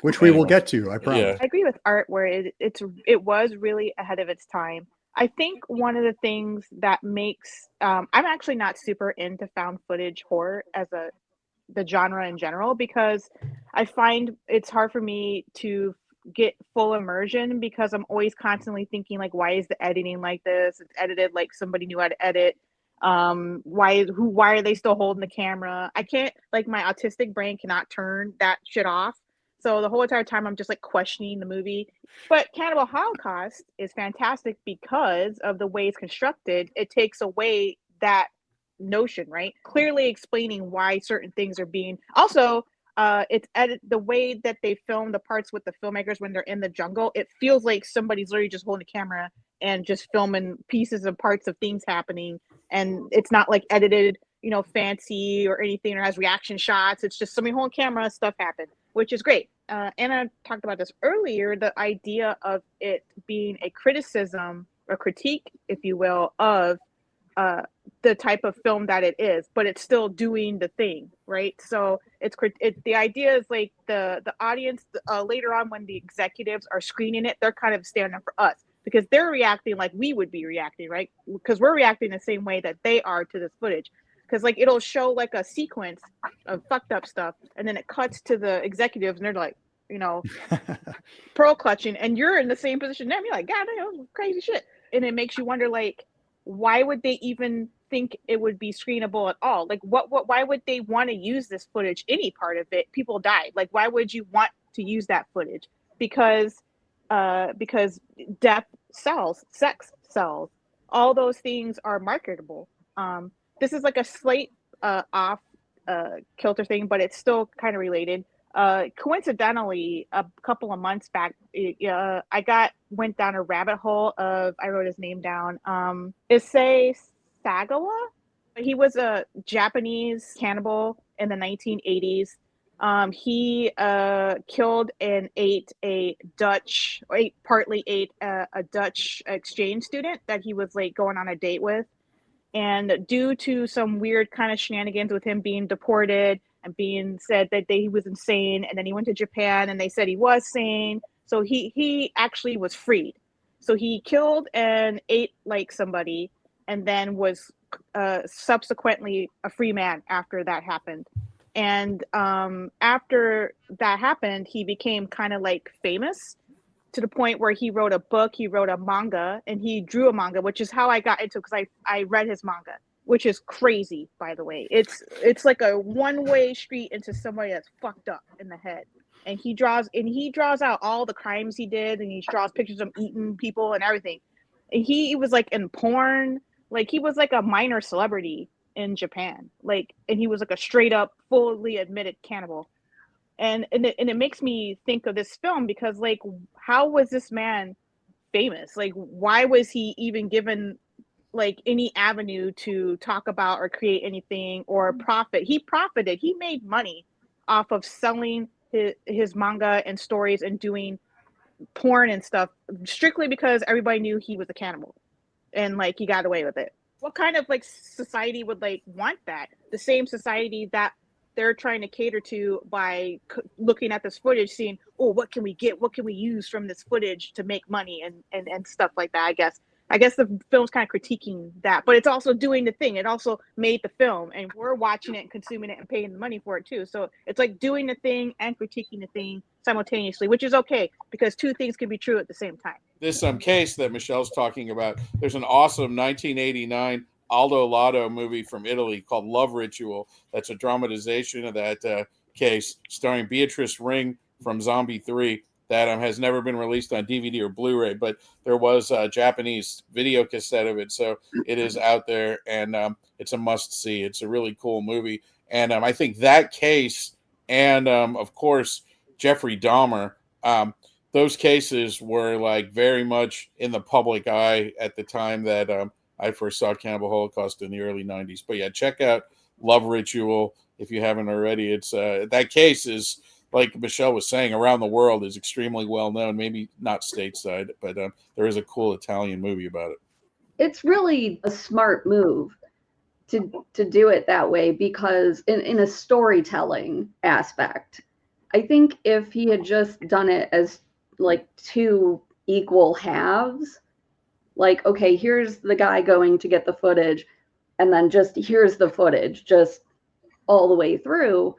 S1: which we will get to, I promise.
S6: Yeah. I agree with Art where it was really ahead of its time. I think one of the things that makes I'm actually not super into found footage horror as the genre in general, because I find it's hard for me to get full immersion, because I'm always constantly thinking why is the editing like this? It's edited like somebody knew how to edit. Why are they still holding the camera? I can't, my autistic brain cannot turn that shit off. So the whole entire time I'm just questioning the movie. But Cannibal Holocaust is fantastic because of the way it's constructed. It takes away that notion, right? Clearly explaining why certain things are being. Also, it's the way that they film the parts with the filmmakers when they're in the jungle. It feels like somebody's literally just holding a camera and just filming pieces and parts of things happening, and it's not edited, fancy or anything, or has reaction shots. It's just somebody holding camera, stuff happened, which is great. Anna talked about this earlier, the idea of it being a criticism or critique, if you will, of the type of film that it is, but it's still doing the thing, right? So the idea is the audience later on, when the executives are screening it, they're kind of standing up for us, because they're reacting like we would be reacting, right? Because we're reacting the same way that they are to this footage. Because it'll show a sequence of fucked up stuff, and then it cuts to the executives, and they're pearl clutching, and you're in the same position. Then you're like, God damn, crazy shit. And it makes you wonder, why would they even think it would be screenable at all? Why would they want to use this footage? Any part of it, people died. Why would you want to use that footage? Because death sells, sex sells. All those things are marketable. This is a slight off kilter thing, but it's still kind of related. Coincidentally, a couple of months back, I went down a rabbit hole of, I wrote his name down, Issei Sagawa. He was a Japanese cannibal in the 1980s. He killed and ate a Dutch exchange student that he was going on a date with. And due to some weird kind of shenanigans with him being deported and being said that he was insane, and then he went to Japan and they said he was sane, so he actually was freed. So he killed and ate somebody, and then was subsequently a free man after that happened. And after that happened, he became kind of famous, to the point where he wrote a book, he wrote a manga, and he drew a manga, which is how I got into it, because I read his manga, which is crazy, by the way. It's like a one-way street into somebody that's fucked up in the head. And he draws out all the crimes he did, and he draws pictures of him eating people and everything. And he was in porn, he was a minor celebrity in Japan. And he was a straight up, fully admitted cannibal. And it makes me think of this film, because how was this man famous? Why was he even given any avenue to talk about or create anything or profit? He profited. He made money off of selling his manga and stories and doing porn and stuff, strictly because everybody knew he was a cannibal, and he got away with it. what kind of like society would like want that? The same society that they're trying to cater to by looking at this footage, seeing, oh, what can we get? What can we use from this footage to make money and stuff like that? I guess the film's kind of critiquing that, but it's also doing the thing. It also made the film, and we're watching it and consuming it and paying the money for it too. So it's like doing the thing and critiquing the thing simultaneously, which is okay because two things can be true at the same time.
S5: This case that Michelle's talking about, there's an awesome 1989 Aldo Lotto movie from Italy called Love Ritual. That's a dramatization of that case, starring Beatrice Ring from Zombie 3, that has never been released on DVD or Blu-ray, but there was a Japanese video cassette of it, so it is out there, and it's a must-see. It's a really cool movie, and I think that case, and of course, Jeffrey Dahmer, those cases were like very much in the public eye at the time that I first saw Cannibal Holocaust in the early 90s. But yeah, check out Love Ritual if you haven't already. It's that case is, like Michelle was saying, around the world is extremely well known. Maybe not stateside, but there is a cool Italian movie about it.
S3: It's really a smart move to do it that way, because in a storytelling aspect, I think if he had just done it as like two equal halves, like, okay, here's the guy going to get the footage, and then just here's the footage just all the way through,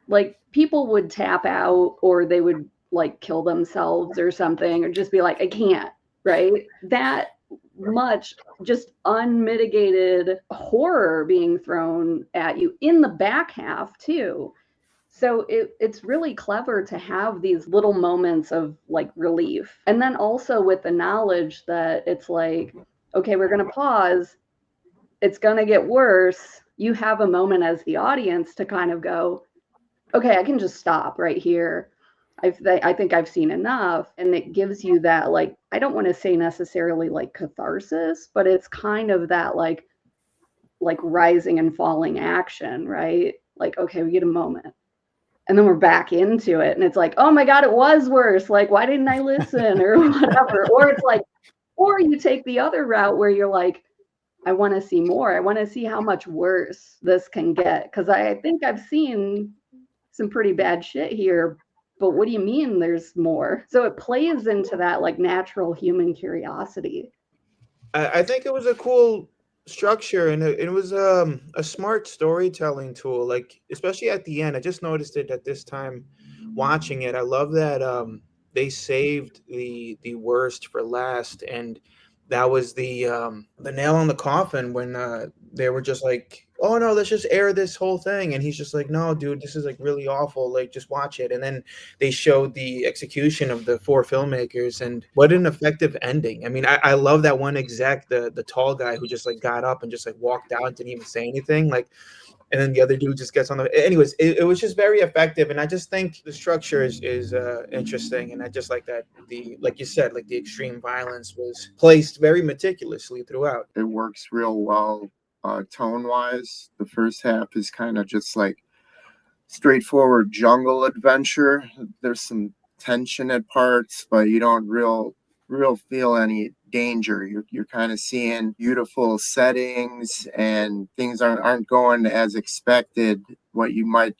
S3: like people would tap out, or they would like kill themselves or something, or just be like, I can't, right? That much just unmitigated horror being thrown at you in the back half too. So it's really clever to have these little moments of like relief. And then also with the knowledge that it's like, okay, we're going to pause. It's going to get worse. You have a moment as the audience to kind of go, okay, I can just stop right here. I think I've seen enough. And it gives you that, like, I don't want to say necessarily like catharsis, but it's kind of that like rising and falling action, right? Like, okay, we get a moment. And then we're back into it. And it's like, oh my God, it was worse. Like, why didn't I listen or whatever? Or it's like, or you take the other route where you're like, I want to see more. I want to see how much worse this can get. Because I think I've seen some pretty bad shit here. But what do you mean there's more? So it plays into that like natural human curiosity.
S2: I think it was a cool structure, and it was a smart storytelling tool, like especially at the end. I just noticed it at this time watching it. I love that they saved the worst for last, and that was the nail on the coffin when they were just like, oh no, let's just air this whole thing, and he's just like, no dude, this is like really awful, like just watch it. And then they showed the execution of the four filmmakers, and what an effective ending. I mean, I love that one exec, the tall guy who just like got up and just like walked out and didn't even say anything, like, and then the other dude just gets on the. Anyways, it was just very effective, and I just think the structure is interesting, and I just like that like you said, like the extreme violence was placed very meticulously throughout.
S4: It works real well tone wise. The first half is kind of just like straightforward jungle adventure. There's some tension at parts, but you don't real feel any danger. You're kind of seeing beautiful settings, and things aren't going as expected what you might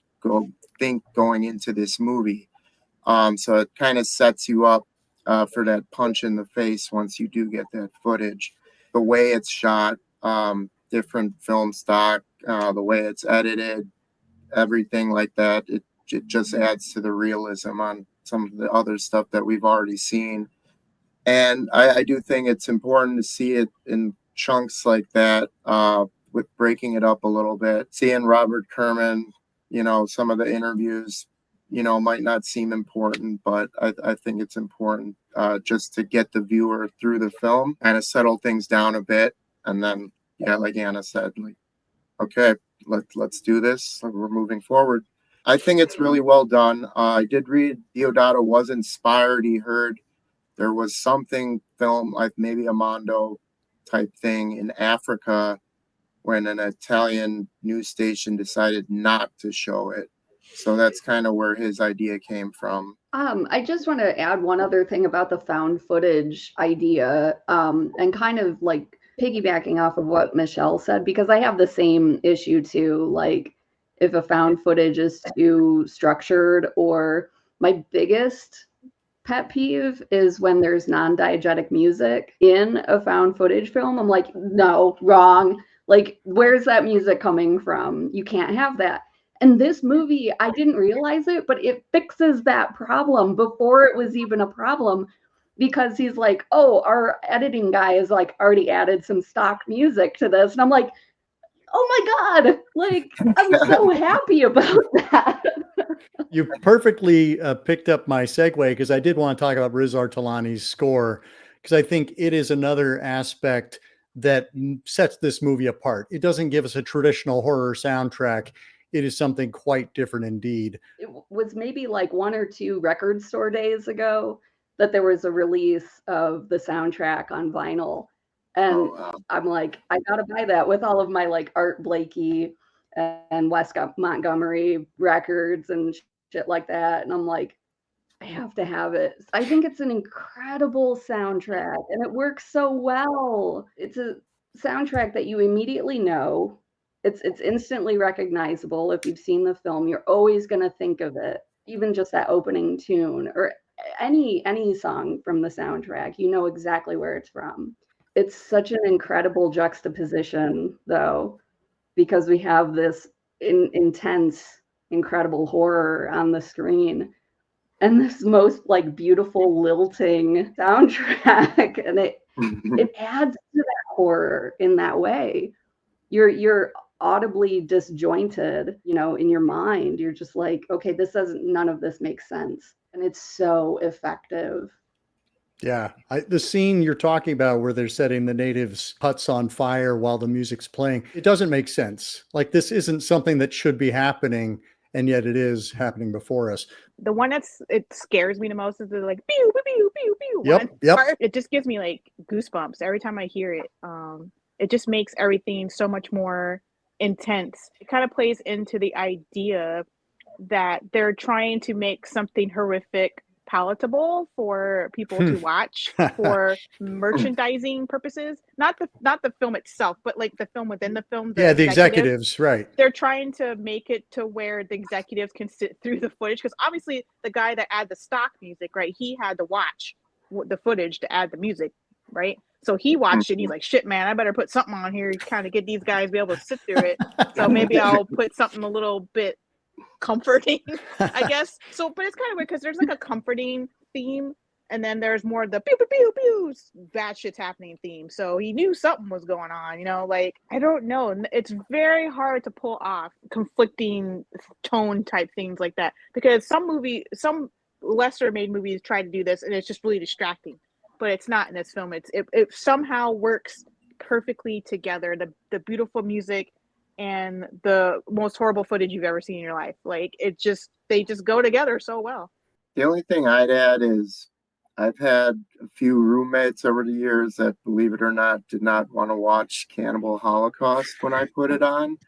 S4: think going into this movie. So it kind of sets you up for that punch in the face once you do get that footage. The way it's shot, different film stock, the way it's edited, everything like that, it just adds to the realism on some of the other stuff that we've already seen. And I do think it's important to see it in chunks like that, with breaking it up a little bit. Seeing Robert Kerman, some of the interviews, might not seem important, but I think it's important just to get the viewer through the film, kind of settle things down a bit. And then, yeah, like Anna said, like, okay, let's do this. We're moving forward. I think it's really well done. I did read Deodato was inspired. He heard there was something film, like maybe a Mondo type thing in Africa, when an Italian news station decided not to show it. So that's kind of where his idea came from.
S3: I just want to add one other thing about the found footage idea, and kind of like piggybacking off of what Michelle said, because I have the same issue too. Like, if a found footage is too structured, or my biggest pet peeve is when there's non-diegetic music in a found footage film. I'm like, no, wrong. Like, where's that music coming from? You can't have that. And this movie, I didn't realize it, but it fixes that problem before it was even a problem, because he's like, oh, our editing guy has like already added some stock music to this. And I'm like, oh my God, like, I'm so happy about that.
S1: You perfectly picked up my segue, because I did want to talk about Riz Ortolani's score, because I think it is another aspect that sets this movie apart. It doesn't give us a traditional horror soundtrack. It is something quite different indeed.
S3: It was maybe like 1 or 2 record store days ago that there was a release of the soundtrack on vinyl. And
S4: wow.
S3: I'm like, I gotta buy that with all of my like Art Blakey and Wes Montgomery records and shit like that. And I'm like, I have to have it. I think it's an incredible soundtrack, and it works so well. It's a soundtrack that you immediately know. It's instantly recognizable. If you've seen the film, you're always going to think of it. Even just that opening tune, or any song from the soundtrack, you know exactly where it's from. It's such an incredible juxtaposition, though, because we have this intense, incredible horror on the screen, and this most like beautiful lilting soundtrack, and it adds to that horror in that way. You're audibly disjointed, you know, in your mind. You're just like, okay, none of this makes sense, and it's so effective.
S1: Yeah, the scene you're talking about where they're setting the natives' huts on fire while the music's playing, it doesn't make sense. Like, this isn't something that should be happening, and yet it is happening before us.
S6: The one it scares me the most is the like pew pew pew pew pew
S1: Yep,
S6: one
S1: yep.
S6: part. It just gives me like goosebumps every time I hear it. It just makes everything so much more intense. It kind of plays into the idea that they're trying to make something horrific palatable for people to watch for merchandising purposes. Not the film itself, but like the film within the film.
S1: The executives, right.
S6: They're trying to make it to where the executives can sit through the footage, because obviously the guy that added the stock music, right, he had to watch the footage to add the music, right? So he watched it and he's like, shit, man, I better put something on here to kind of get these guys to be able to sit through it. So maybe I'll put something a little bit comforting, I guess. So, but it's kind of weird because there's like a comforting theme, and then there's more of the pew pew pew pew bad shit's happening theme. So he knew something was going on, you know. Like, I don't know, it's very hard to pull off conflicting tone type things like that, because some lesser made movies try to do this and it's just really distracting, but it's not in this film. It somehow works perfectly together. The beautiful music and the most horrible footage you've ever seen in your life. Like, they just go together so well.
S4: The only thing I'd add is I've had a few roommates over the years that, believe it or not, did not want to watch Cannibal Holocaust when I put it on.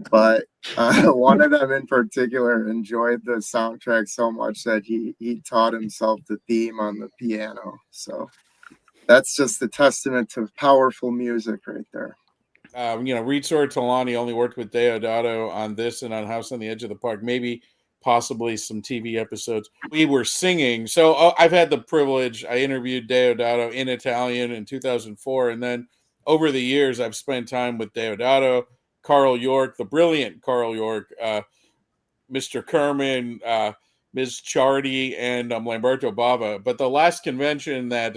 S4: But one of them in particular enjoyed the soundtrack so much that he taught himself the theme on the piano. So that's just a testament to powerful music right there.
S5: Riz Ortolani only worked with Deodato on this and on House on the Edge of the Park, maybe possibly some TV episodes. We were singing. So I've had the privilege. I interviewed Deodato in Italian in 2004. And then over the years, I've spent time with Deodato, Carl York, the brilliant Carl York, Mr. Kerman, Ms. Chardy, and Lamberto Bava. But the last convention that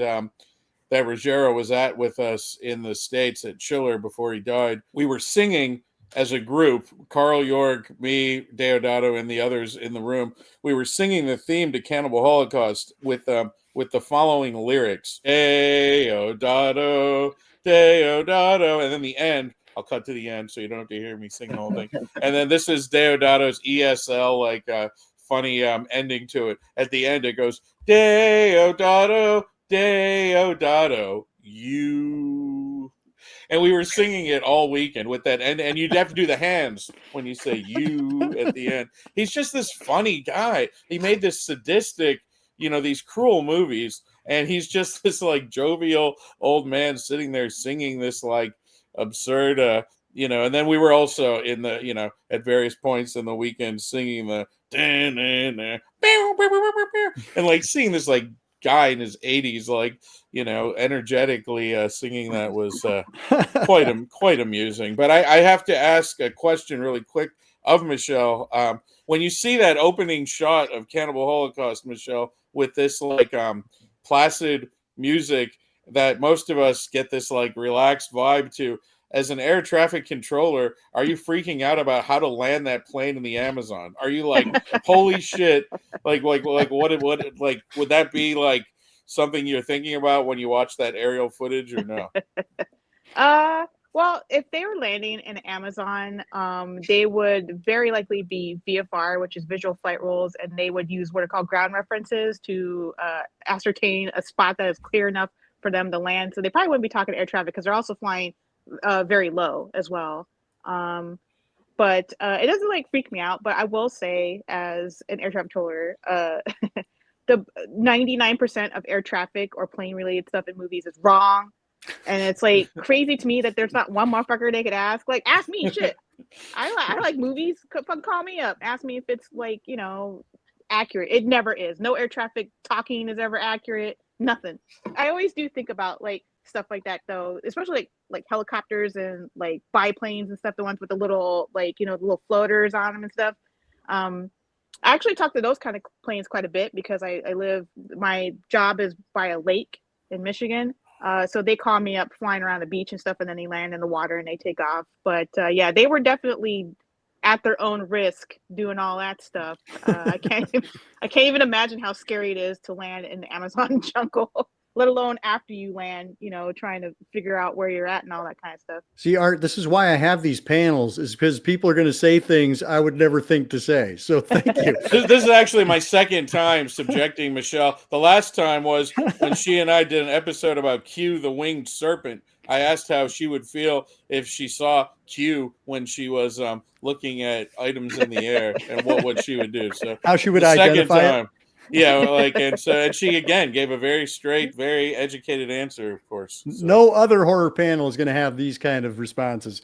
S5: Ruggero was at with us in the States at Schiller before he died, we were singing as a group, Carl York, me, Deodato, and the others in the room. We were singing the theme to Cannibal Holocaust with the following lyrics: Deodato, Deodato, and then the end. I'll cut to the end so you don't have to hear me sing the whole thing. And then this is Deodato's ESL, like funny ending to it. At the end, it goes, Deodato, Deodato, you. And we were singing it all weekend with that. And you'd have to do the hands when you say you at the end. He's just this funny guy. He made this sadistic, these cruel movies. and he's just this like jovial old man sitting there singing this like absurd and then we were also in the at various points in the weekend singing the and like seeing this like guy in his 80s like energetically singing that was quite amusing. But I have to ask a question really quick of Michelle. When you see that opening shot of Cannibal Holocaust, Michelle, with this like placid music that most of us get this like relaxed vibe to, as an air traffic controller, are you freaking out about how to land that plane in the Amazon? Are you like, holy shit, like what like would that be like something you're thinking about when you watch that aerial footage, or no?
S6: Well, if they were landing in Amazon, they would very likely be VFR, which is visual flight rules, and they would use what are called ground references to ascertain a spot that is clear enough for them to land. So they probably wouldn't be talking air traffic because they're also flying very low as well. But it doesn't like freak me out. But I will say, as an air traffic controller, the 99% of air traffic or plane related stuff in movies is wrong. And it's like crazy to me that there's not one motherfucker they could ask. Like, ask me shit. I like movies. Call me up. Ask me if it's like, accurate. It never is. No air traffic talking is ever accurate. Nothing. I always do think about like stuff like that though, especially like helicopters and like biplanes and stuff, the ones with the little like, the little floaters on them and stuff. I actually talk to those kind of planes quite a bit because my job is by a lake in Michigan. So they call me up flying around the beach and stuff, and then they land in the water and they take off. But yeah, they were definitely at their own risk doing all that stuff. I can't even imagine how scary it is to land in the Amazon jungle, let alone after you land, trying to figure out where you're at and all that kind of stuff.
S1: See, Art, this is why I have these panels, is because people are going to say things I would never think to say. So thank you.
S5: This is actually my second time subjecting Michelle. The last time was when she and I did an episode about Q, the winged serpent. I asked how she would feel if she saw Q when she was looking at items in the air, and what she would do. So
S1: how she would identify it.
S5: Yeah, like, and she again gave a very straight, very educated answer, of course. So.
S1: No other horror panel is going to have these kind of responses.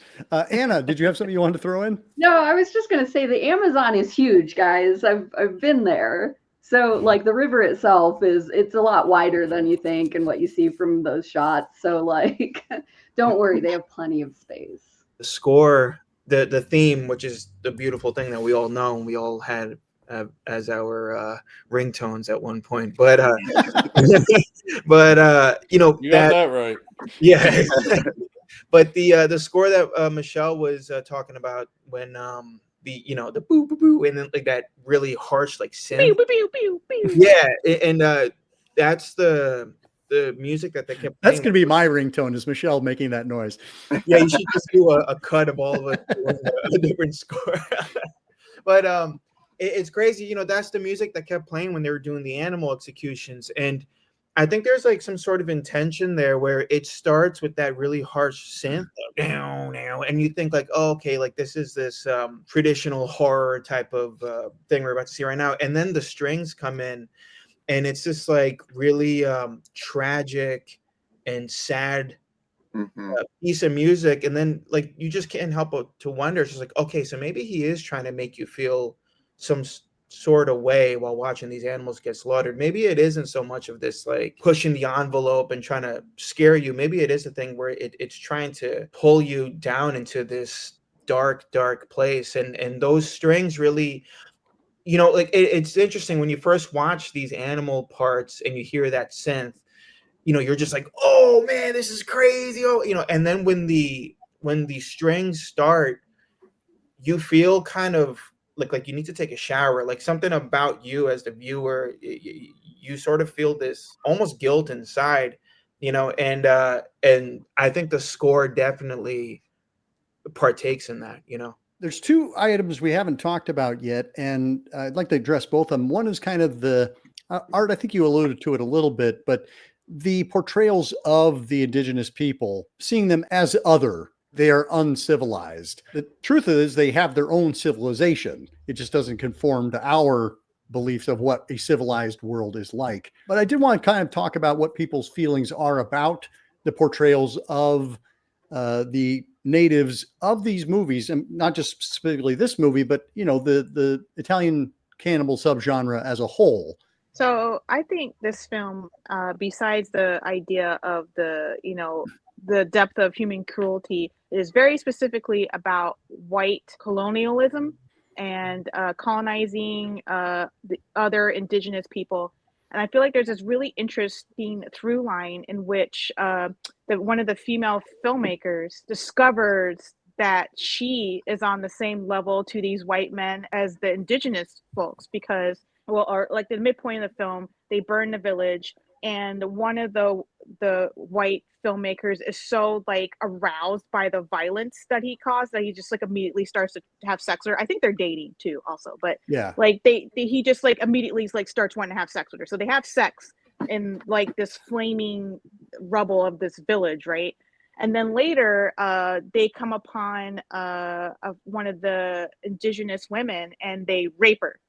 S1: Anna, did you have something you wanted to throw in?
S3: No, I was just going to say the Amazon is huge, guys. I've been there. So like the river itself it's a lot wider than you think and what you see from those shots. So like, don't worry, they have plenty of space.
S2: The score, the theme, which is the beautiful thing that we all know and we all had as our ringtones at one point, but you
S5: got that right.
S2: Yeah. But the score that Michelle was talking about when the boo boo boo and then like that really harsh like synth. Pew, pew, pew, pew. Yeah, and that's the music that they kept playing.
S1: That's gonna be my ringtone, is Michelle making that noise.
S2: Yeah, you should just do a cut of all of it, a different score. But it's crazy, that's the music that kept playing when they were doing the animal executions. And I think there's like some sort of intention there where it starts with that really harsh synth, and you think like, oh, okay, like this is this traditional horror type of thing we're about to see right now. And then the strings come in and it's just like really tragic and sad piece of music. And then like, you just can't help but to wonder, it's just like, okay, so maybe he is trying to make you feel some sort of way while watching these animals get slaughtered. Maybe it isn't so much of this like pushing the envelope and trying to scare you. Maybe it is a thing where it's trying to pull you down into this dark place. And those strings really, like it's interesting when you first watch these animal parts and you hear that synth, you're just like, oh man, this is crazy. Oh, and then when the strings start, you feel kind of like you need to take a shower, like something about you as the viewer, you sort of feel this almost guilt inside, and I think the score definitely partakes in that,
S1: There's two items we haven't talked about yet, and I'd like to address both of them. One is kind of the Art, I think you alluded to it a little bit, but the portrayals of the indigenous people, seeing them as other. They are uncivilized. The truth is they have their own civilization. It just doesn't conform to our beliefs of what a civilized world is like. But I did want to kind of talk about what people's feelings are about the portrayals of the natives of these movies, and not just specifically this movie, but the Italian cannibal subgenre as a whole.
S6: So I think this film, besides the idea of the depth of human cruelty, is very specifically about white colonialism and colonizing the other indigenous people. And I feel like there's this really interesting through line in which one of the female filmmakers discovers that she is on the same level to these white men as the indigenous folks, because or like the midpoint of the film, they burn the village, and one of the white filmmakers is so like aroused by the violence that he caused that he just like immediately starts to have sex with her. I think they're dating too, also, but
S1: yeah,
S6: like he just like immediately like starts wanting to have sex with her. So they have sex in like this flaming rubble of this village, right? And then later, they come upon one of the indigenous women, and they rape her.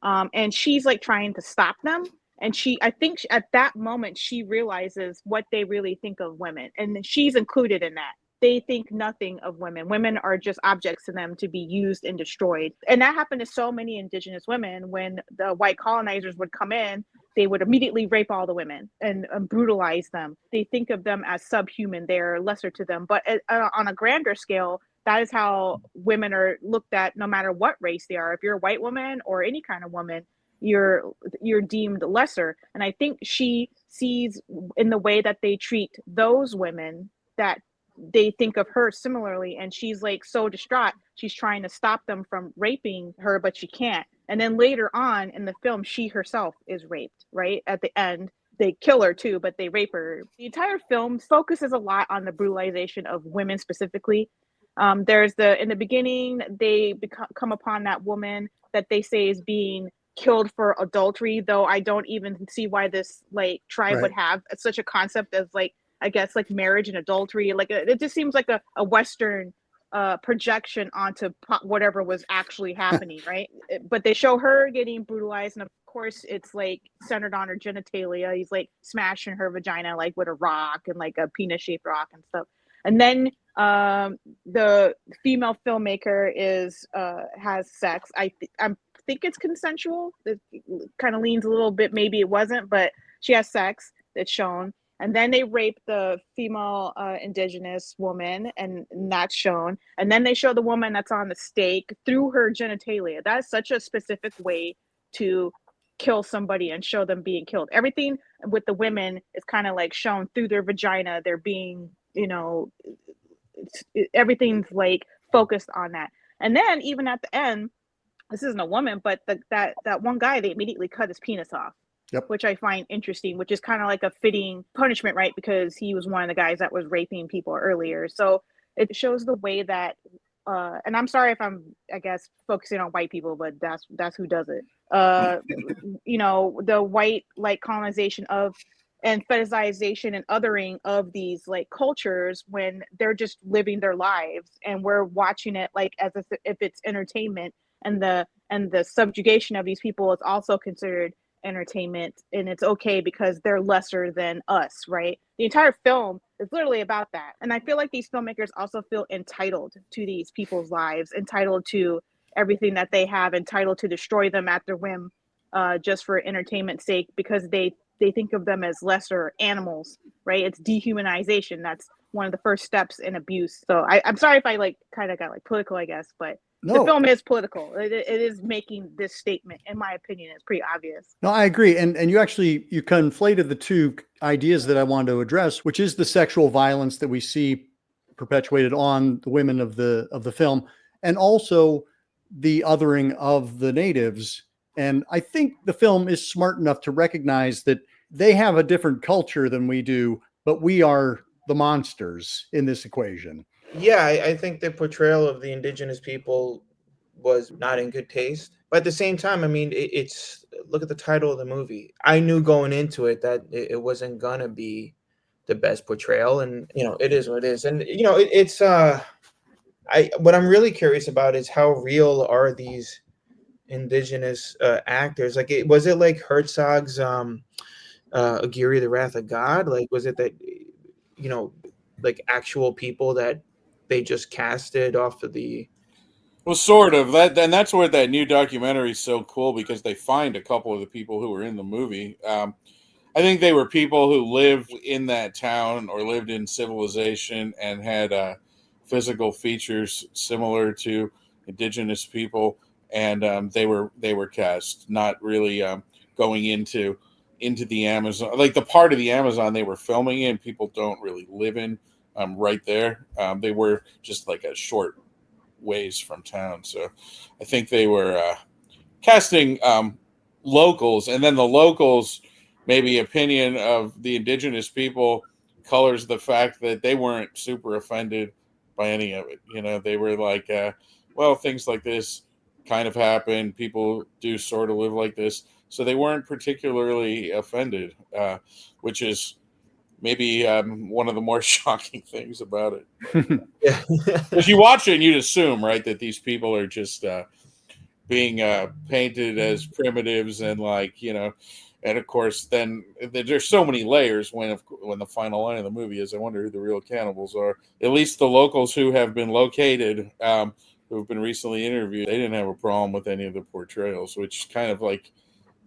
S6: And she's like trying to stop them. And I think at that moment, she realizes what they really think of women. And she's included in that. They think nothing of women. Women are just objects to them to be used and destroyed. And that happened to so many indigenous women. When the white colonizers would come in, they would immediately rape all the women and brutalize them. They think of them as subhuman. They're lesser to them. But on a grander scale, that is how women are looked at, no matter what race they are. If you're a white woman or any kind of woman, you're deemed lesser. And I think she sees in the way that they treat those women that they think of her similarly, and she's like so distraught. She's trying to stop them from raping her, but she can't. And then later on in the film, she herself is raped, right? At the end, they kill her too, but they rape her. The entire film focuses a lot on the brutalization of women specifically. There's in the beginning, they come upon that woman that they say is being killed for adultery, though I don't even see why this like tribe would have such a concept as like, I guess, like marriage and adultery. Like it just seems like a Western projection onto whatever was actually happening, right? But they show her getting brutalized, and of course it's like centered on her genitalia. He's like smashing her vagina like with a rock, and like a penis shaped rock and stuff. And then the female filmmaker has sex. I think it's consensual. It kind of leans a little bit, maybe it wasn't, but she has sex that's shown. And then they rape the female indigenous woman, and that's shown. And then they show the woman that's on the stake through her genitalia. That is such a specific way to kill somebody and show them being killed. Everything with the women is kind of like shown through their vagina. They're being, everything's like focused on that. And then even at the end, this isn't a woman, but that one guy, they immediately cut his penis off.
S1: Yep.
S6: Which I find interesting, which is kind of like a fitting punishment, right? Because he was one of the guys that was raping people earlier. So it shows the way that, and I'm sorry if I'm, I guess, focusing on white people, but that's who does it. The white like colonization of and fetishization and othering of these like cultures when they're just living their lives, and we're watching it like as if it's entertainment, and the subjugation of these people is also considered entertainment, and it's okay because they're lesser than us, right? The entire film is literally about that. And I feel like these filmmakers also feel entitled to these people's lives, entitled to everything that they have, entitled to destroy them at their whim, just for entertainment's sake, because they think of them as lesser animals, right? It's dehumanization. That's one of the first steps in abuse. So I'm sorry if I like kind of got like political, I guess, but the film is political. It is making this statement, in my opinion. It's pretty obvious.
S1: No, I agree. And you conflated the two ideas that I wanted to address, which is the sexual violence that we see perpetuated on the women of the film, and also the othering of the natives. And I think the film is smart enough to recognize that they have a different culture than we do, but we are the monsters in this equation.
S2: Yeah, I think the portrayal of the indigenous people was not in good taste. But at the same time, I mean, it's look at the title of the movie. I knew going into it that it wasn't gonna be the best portrayal, and it is what it is. And what I'm really curious about is how real are these indigenous actors? Like, was it like Herzog's Aguirre, the Wrath of God? Like, was it that, you know, like actual people that they just casted off of the?
S5: Well, sort of that, and that's where that new documentary is so cool, because they find a couple of the people who were in the movie. I think they were people who lived in that town or lived in civilization and had physical features similar to indigenous people, and they were cast, not really going into the Amazon, like the part of the Amazon they were filming in. People don't really live in right there. They were just like a short ways from town, so I think they were casting locals, and then the locals maybe opinion of the indigenous people colors the fact that they weren't super offended by any of it. You know, they were like, well, things like this kind of happen. People do sort of live like this. So they weren't particularly offended, which is maybe one of the more shocking things about it.
S2: Yeah.
S5: Because you watch it and you'd assume, right, that these people are just being painted as primitives, and like, you know, and of course then there's so many layers when the final line of the movie is, I wonder who the real cannibals are. At least the locals who have been located, who've been recently interviewed, they didn't have a problem with any of the portrayals, which kind of like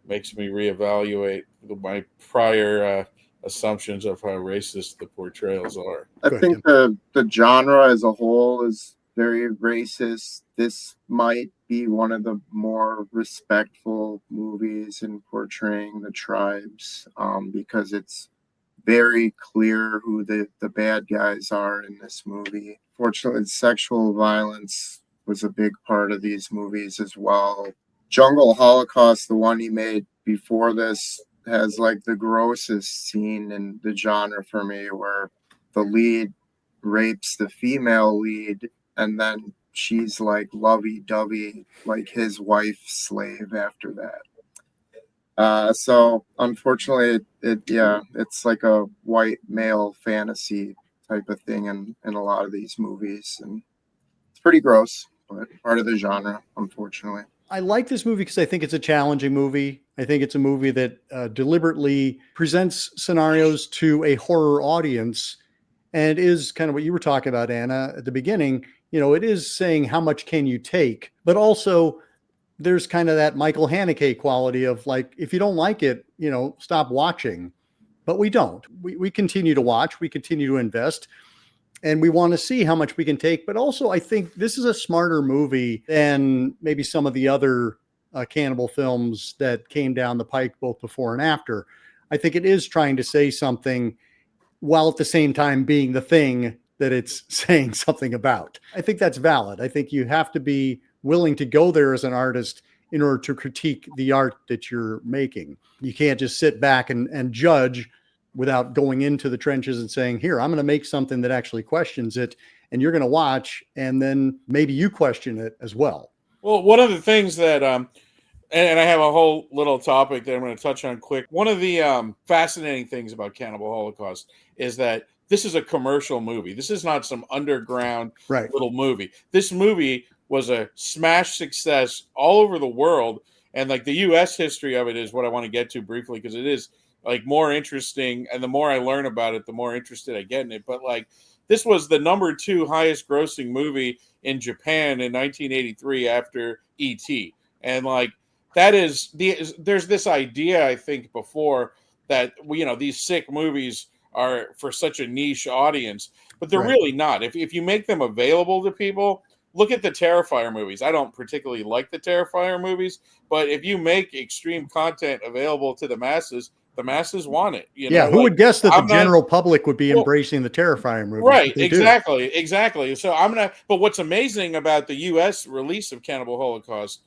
S5: makes me reevaluate my prior assumptions of how racist the portrayals are.
S4: I
S1: Go ahead,
S4: think the genre as a whole is very racist. This might be one of the more respectful movies in portraying the tribes, because it's very clear who the bad guys are in this movie. Fortunately, sexual violence was a big part of these movies as well. Jungle Holocaust, the one he made before this, has like the grossest scene in the genre for me, where the lead rapes the female lead, and then she's like lovey-dovey, like his wife slave after that. So unfortunately, it's like a white male fantasy type of thing in a lot of these movies, and it's pretty gross, but part of the genre, unfortunately.
S1: I like this movie because I think it's a challenging movie. I think it's a movie that deliberately presents scenarios to a horror audience, and is kind of what you were talking about, Anna, at the beginning. You know, it is saying how much can you take, but also there's kind of that Michael Haneke quality of like, if you don't like it, you know, stop watching. But we don't. We continue to watch. We continue to invest. And we want to see how much we can take. But also, I think this is a smarter movie than maybe some of the other cannibal films that came down the pike, both before and after. I think it is trying to say something while at the same time being the thing that it's saying something about. I think that's valid. I think you have to be willing to go there as an artist in order to critique the art that you're making. You can't just sit back and judge without going into the trenches and saying, here, I'm going to make something that actually questions it, and you're going to watch, and then maybe you question it as well.
S5: Well, one of the things that and I have a whole little topic that I'm going to touch on quick. One of the fascinating things about Cannibal Holocaust is that this is a commercial movie. This is not some underground little movie. This movie was a smash success all over the world, and like the U.S. history of it is what I want to get to briefly, because it is like more interesting, and the more I learn about it, the more interested I get in it. But like, this was the number 2 highest grossing movie in Japan in 1983 after E.T. And like, that is there's this idea, I think, before that, you know, these sick movies are for such a niche audience, but they're really not. If you make them available to people, look at the Terrifier movies. I don't particularly like the Terrifier movies, but if you make extreme content available to the masses want it. You know,
S1: who would guess that the general
S5: not,
S1: public would be embracing the Terrifier movies?
S5: Right, exactly. So but what's amazing about the U.S. release of Cannibal Holocaust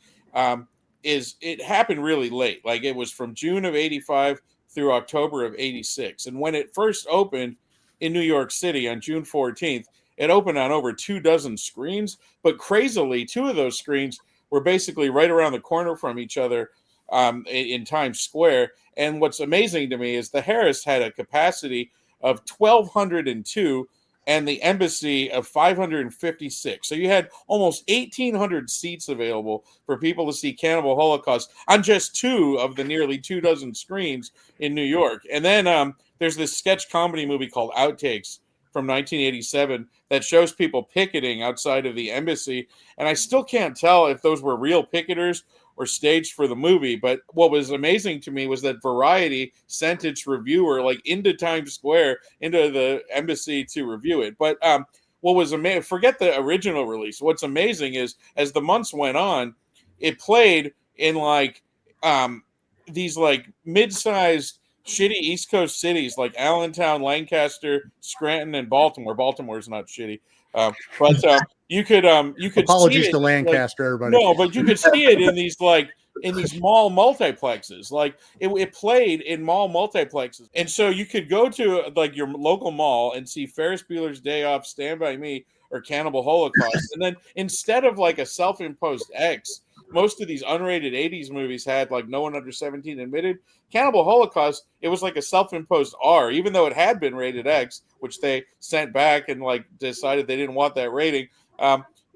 S5: is it happened really late. Like, it was from June of 85 through October of 86. And when it first opened in New York City on June 14th, it opened on over 24 screens. But crazily, 2 of those screens were basically right around the corner from each other in Times Square. And what's amazing to me is the Harris had a capacity of 1,202 and the embassy of 556. So you had almost 1,800 seats available for people to see Cannibal Holocaust on just 2 of the nearly 24 screens in New York. And then there's this sketch comedy movie called Outtakes from 1987 that shows people picketing outside of the embassy. And I still can't tell if those were real picketers or staged for the movie. But what was amazing to me was that Variety sent its reviewer like into Times Square, into the embassy to review it. But what was amazing, forget the original release. What's amazing is as the months went on, it played in like these like mid-sized shitty East Coast cities like Allentown, Lancaster, Scranton, and Baltimore. Baltimore's not shitty, but you could
S1: Apologies
S5: see it,
S1: to Lancaster,
S5: like,
S1: everybody.
S5: no, but you could see it in these mall multiplexes. Like it played in mall multiplexes, and so you could go to like your local mall and see Ferris Bueller's Day Off, Stand By Me, or Cannibal Holocaust, and then instead of like a self-imposed X, most of these unrated 80s movies had like no one under 17 admitted. Cannibal Holocaust, it was like a self-imposed R, even though it had been rated X, which they sent back and like decided they didn't want that rating.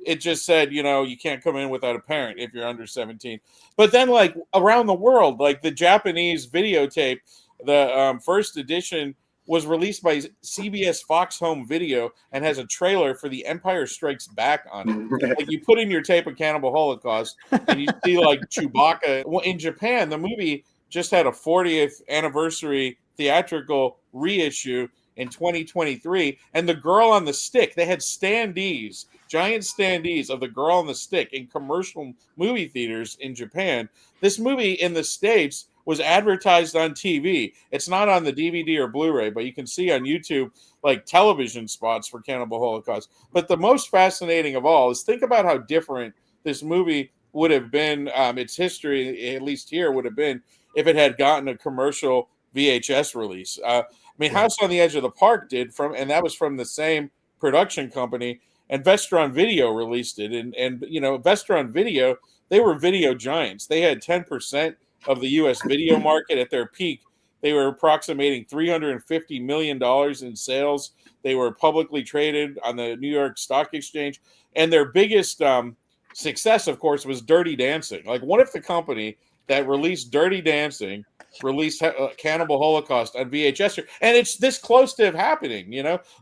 S5: It just said, you can't come in without a parent if you're under 17. But then like around the world, like the Japanese videotape, the first edition was released by CBS Fox Home Video and has a trailer for The Empire Strikes Back on it. Like you put in your tape of Cannibal Holocaust and you see like Chewbacca. Well, in Japan, the movie just had a 40th anniversary theatrical reissue in 2023, and the girl on the stick, they had standees, giant standees of the girl on the stick in commercial movie theaters in Japan. This movie in the States was advertised on TV. It's not on the DVD or Blu-ray, but you can see on YouTube like television spots for Cannibal Holocaust. But the most fascinating of all is think about how different this movie would have been, its history, at least here, would have been if it had gotten a commercial VHS release. I mean, House on the Edge of the Park did, and that was from the same production company, and Vestron Video released it. And Vestron Video, they were video giants. They had 10% of the U.S. video market at their peak. They were approximating $350 million in sales. They were publicly traded on the New York Stock Exchange. And their biggest success, of course, was Dirty Dancing. Like, what if the company that released Dirty Dancing released Cannibal Holocaust on VHS? And it's this close to happening,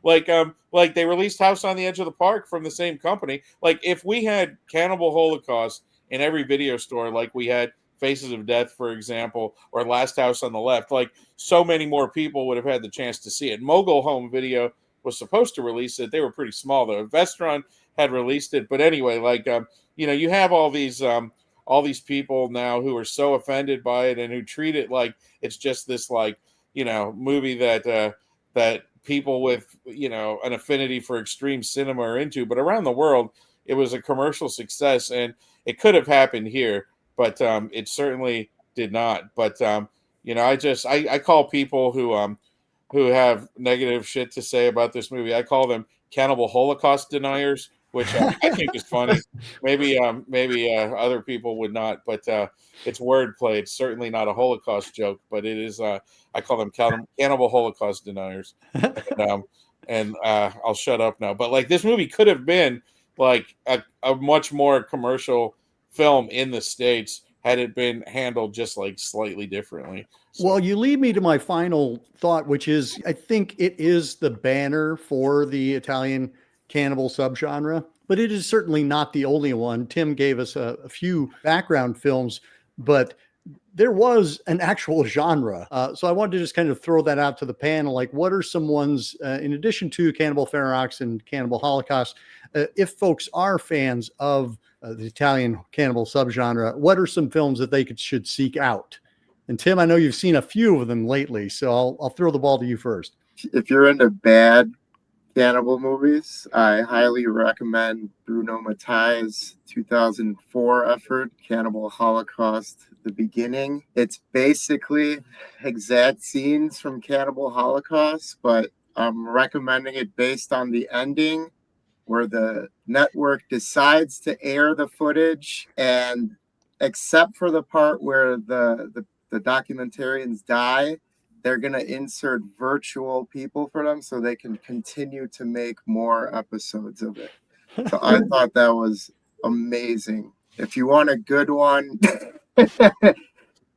S5: like they released House on the Edge of the Park from the same company. Like, if we had Cannibal Holocaust in every video store, like we had Faces of Death, for example, or Last House on the Left, like so many more people would have had the chance to see it. Mogul Home Video was supposed to release it. They were pretty small though. Vestron had released it, but anyway, like you have all these people now who are so offended by it and who treat it like it's just this like movie that people with an affinity for extreme cinema are into. But around the world, it was a commercial success, and it could have happened here. But it certainly did not. But I call people who have negative shit to say about this movie, I call them Cannibal Holocaust deniers, which I think is funny. Maybe other people would not, but it's wordplay. It's certainly not a Holocaust joke, but it is. I call them Cannibal Holocaust deniers, and I'll shut up now. But like this movie could have been like a much more commercial film in the States had it been handled just like slightly differently. So.
S1: Well, you lead me to my final thought, which is I think it is the banner for the Italian cannibal subgenre, but it is certainly not the only one. Tim gave us a few background films, but there was an actual genre. So I wanted to just kind of throw that out to the panel. Like, what are some ones, in addition to Cannibal Ferox and Cannibal Holocaust, if folks are fans of the Italian cannibal subgenre, what are some films that they should seek out? And Tim, I know you've seen a few of them lately, so I'll throw the ball to you first.
S4: If you're into bad cannibal movies, I highly recommend Bruno Mattei's 2004 effort, Cannibal Holocaust: The Beginning. It's basically exact scenes from Cannibal Holocaust, but I'm recommending it based on the ending where the network decides to air the footage, and except for the part where the documentarians die, they're going to insert virtual people for them so they can continue to make more episodes of it. So I thought that was amazing. If you want a good one,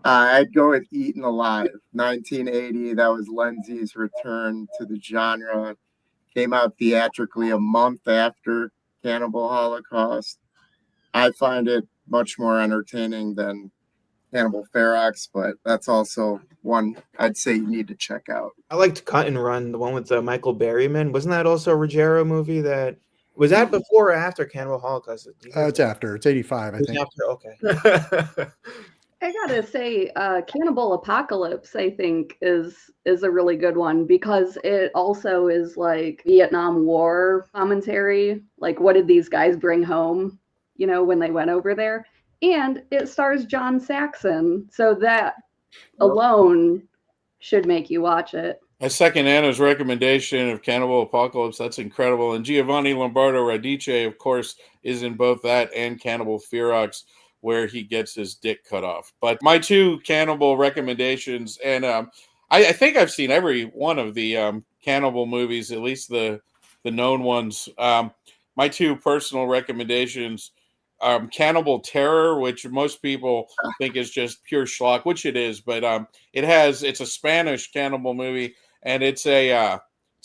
S4: I'd go with Eaten Alive, 1980. That was Lindsay's return to the genre. Came out theatrically a month after Cannibal Holocaust. I find it much more entertaining than Cannibal Ferox, but that's also one I'd say you need to check out.
S2: I liked Cut and Run, the one with Michael Berryman. Wasn't that also a Ruggero movie? That was that before or after Cannibal Holocaust?
S1: It's after. It's 85, I think.
S2: After, okay.
S3: I gotta say, Cannibal Apocalypse, I think, is a really good one because it also is like Vietnam War commentary. Like, what did these guys bring home, when they went over there? And it stars John Saxon, so that alone should make you watch it.
S5: I second Anna's recommendation of Cannibal Apocalypse. That's incredible. And Giovanni Lombardo Radice, of course, is in both that and Cannibal Ferox, where he gets his dick cut off. But my two cannibal recommendations, and I think I've seen every one of the cannibal movies, at least the known ones. My two personal recommendations, Cannibal Terror, which most people think is just pure schlock, which it is, but it's a Spanish cannibal movie, and it's a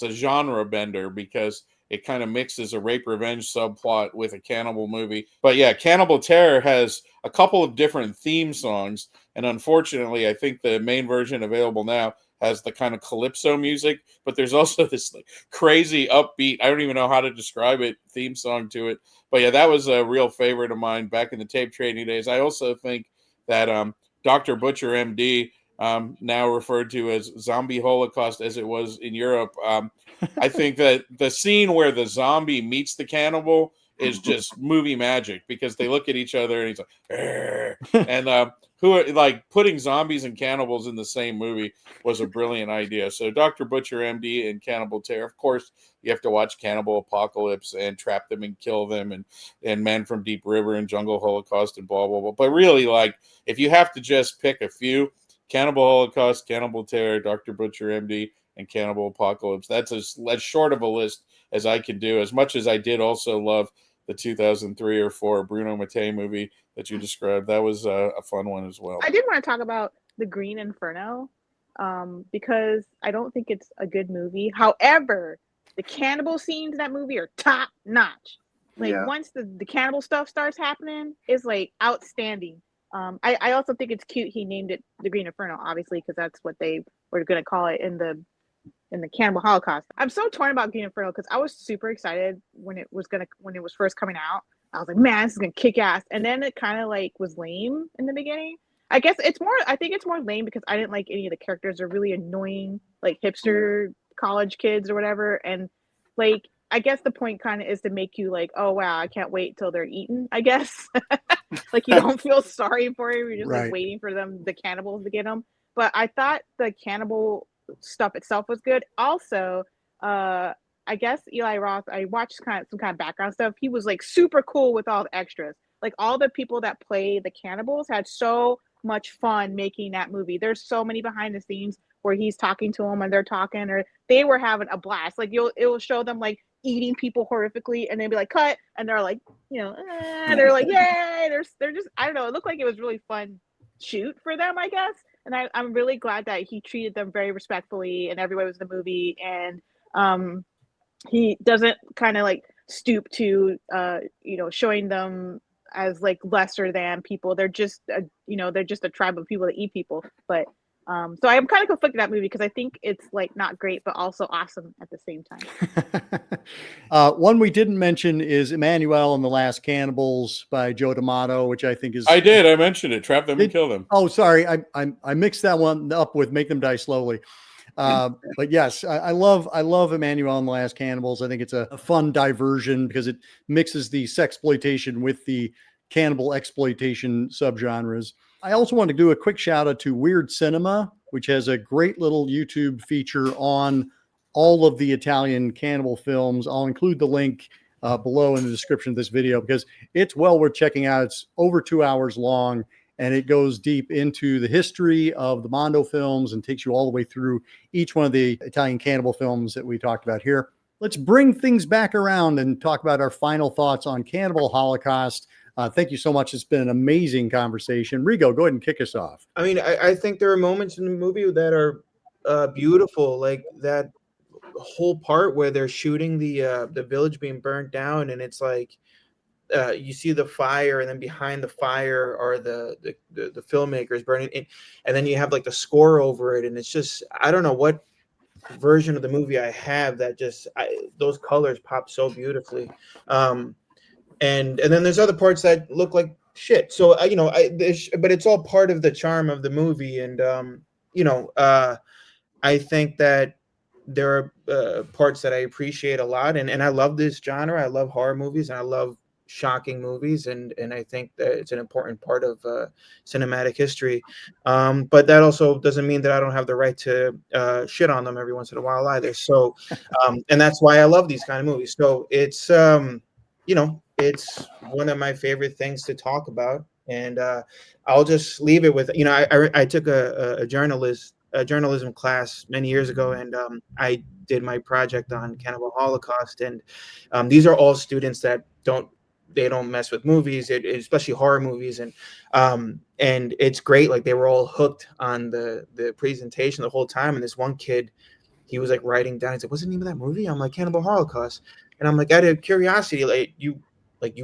S5: genre bender because it kind of mixes a rape revenge subplot with a cannibal movie. But yeah, Cannibal Terror has a couple of different theme songs, and unfortunately, I think the main version available now has the kind of calypso music, but there's also this like crazy upbeat, I don't even know how to describe it, theme song to it. But yeah, that was a real favorite of mine back in the tape trading days. I also think that Dr. Butcher MD, now referred to as Zombie Holocaust as it was in Europe, I think that the scene where the zombie meets the cannibal is just movie magic because they look at each other and he's like, "Arr." And putting zombies and cannibals in the same movie was a brilliant idea. So Dr. Butcher MD and Cannibal Terror. Of course, you have to watch Cannibal Apocalypse and Trap Them and Kill Them and Man from Deep River and Jungle Holocaust and blah, blah, blah. But really, like, if you have to just pick a few, Cannibal Holocaust, Cannibal Terror, Dr. Butcher MD, and Cannibal Apocalypse. That's as short of a list as I can do, as much as I did also love the 2003 or 4 Bruno Mattei movie that you described. That was a fun one as well.
S6: I did want to talk about The Green Inferno because I don't think it's a good movie. However, the cannibal scenes in that movie are top notch. Like once the cannibal stuff starts happening, it's like outstanding. I also think it's cute he named it The Green Inferno, obviously, because that's what they were going to call it in the Cannibal Holocaust. I'm so torn about Green Inferno because I was super excited when it was first coming out. I was like, man, this is gonna kick ass. And then it kind of like was lame in the beginning. I think it's more lame because I didn't like any of the characters. They're really annoying, like hipster college kids or whatever. And like, I guess the point kind of is to make you like, oh wow, I can't wait till they're eaten, I guess. Like you don't feel sorry for him. You're just like waiting for the cannibals to get them. But I thought the cannibal stuff itself was good. Also, I guess Eli Roth, I watched some kind of background stuff. He was like super cool with all the extras. Like all the people that play the cannibals had so much fun making that movie. There's so many behind the scenes where he's talking to them and they're talking, or they were having a blast. Like it will show them like eating people horrifically, and they'd be like cut, and they're like, they're like yay. They're just, I don't know. It looked like it was really fun shoot for them, I guess. And I'm really glad that he treated them very respectfully, and everybody was in the movie, and he doesn't kind of like stoop to showing them as like lesser than people. They're just they're just a tribe of people that eat people. But so I'm kind of conflicted with that movie because I think it's like not great but also awesome at the same time.
S1: One we didn't mention is Emmanuel and the Last Cannibals by Joe D'Amato, which I think is...
S5: I mentioned it. Trap Them and Kill Them.
S1: Oh, sorry. I mixed that one up with Make Them Die Slowly. But yes, I love Emmanuel and the Last Cannibals. I think it's a fun diversion because it mixes the sexploitation with the cannibal exploitation subgenres. I also want to do a quick shout out to Weird Cinema, which has a great little YouTube feature on all of the Italian cannibal films. I'll include the link below in the description of this video because it's well worth checking out. It's over 2 hours long, and it goes deep into the history of the Mondo films and takes you all the way through each one of the Italian cannibal films that we talked about here. Let's bring things back around and talk about our final thoughts on Cannibal Holocaust. Thank you so much. It's been an amazing conversation. Rigo, go ahead and kick us off.
S2: I mean, I think there are moments in the movie that are beautiful, like that whole part where they're shooting the village being burnt down, and it's like you see the fire, and then behind the fire are the filmmakers burning it, and then you have like the score over it, and it's just, I don't know what version of the movie I have that just those colors pop so beautifully. And then there's other parts that look like shit. So but it's all part of the charm of the movie. And I think that there are parts that I appreciate a lot, and I love this genre. I love horror movies, and I love shocking movies, and I think that it's an important part of cinematic history. But that also doesn't mean that I don't have the right to shit on them every once in a while either. So and that's why I love these kind of movies. So it's it's one of my favorite things to talk about, and I'll just leave it with, I took a journalism class many years ago, and I did my project on Cannibal Holocaust, and these are all students that don't mess with movies, especially horror movies, and it's great. Like, they were all hooked on the presentation the whole time, and this one kid, he was like writing down. He's like, "What's the name of that movie?" I'm like, "Cannibal Holocaust," and I'm like, out of curiosity, you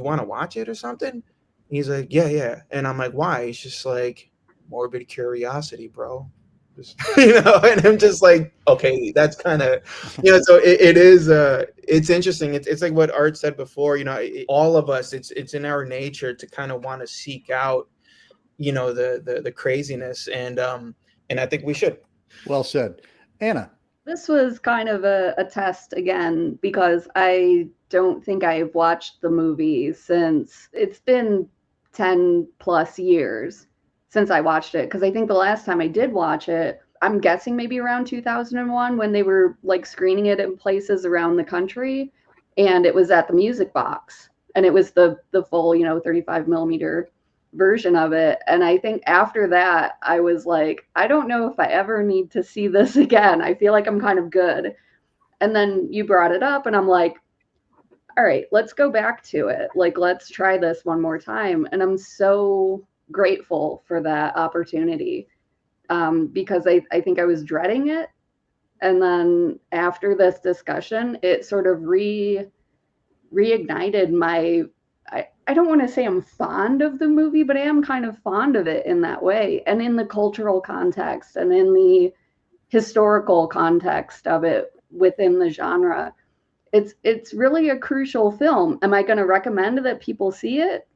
S2: want to watch it or something? He's like, yeah, and I'm like, why? He's just like, morbid curiosity, bro. And I'm just like, okay, that's kind of, so it is, it's interesting. It's like what Art said before, all of us, it's in our nature to kind of want to seek out, the craziness, and I think we should.
S1: Well said. Anna.
S3: This was kind of a test again, because I don't think I've watched the movie since, it's been 10 plus years since I watched it. Because I think the last time I did watch it, I'm guessing maybe around 2001, when they were like screening it in places around the country, and it was at the Music Box, and it was the full 35 millimeter version of it. And I think after that, I was like, I don't know if I ever need to see this again. I feel like I'm kind of good. And then you brought it up, and I'm like, all right, let's go back to it. Like, let's try this one more time. And I'm so grateful for that opportunity, because I think I was dreading it. And then after this discussion, it sort of reignited my, I don't want to say I'm fond of the movie, but I am kind of fond of it in that way, and in the cultural context and in the historical context of it within the genre. It's really a crucial film. Am I going to recommend that people see it?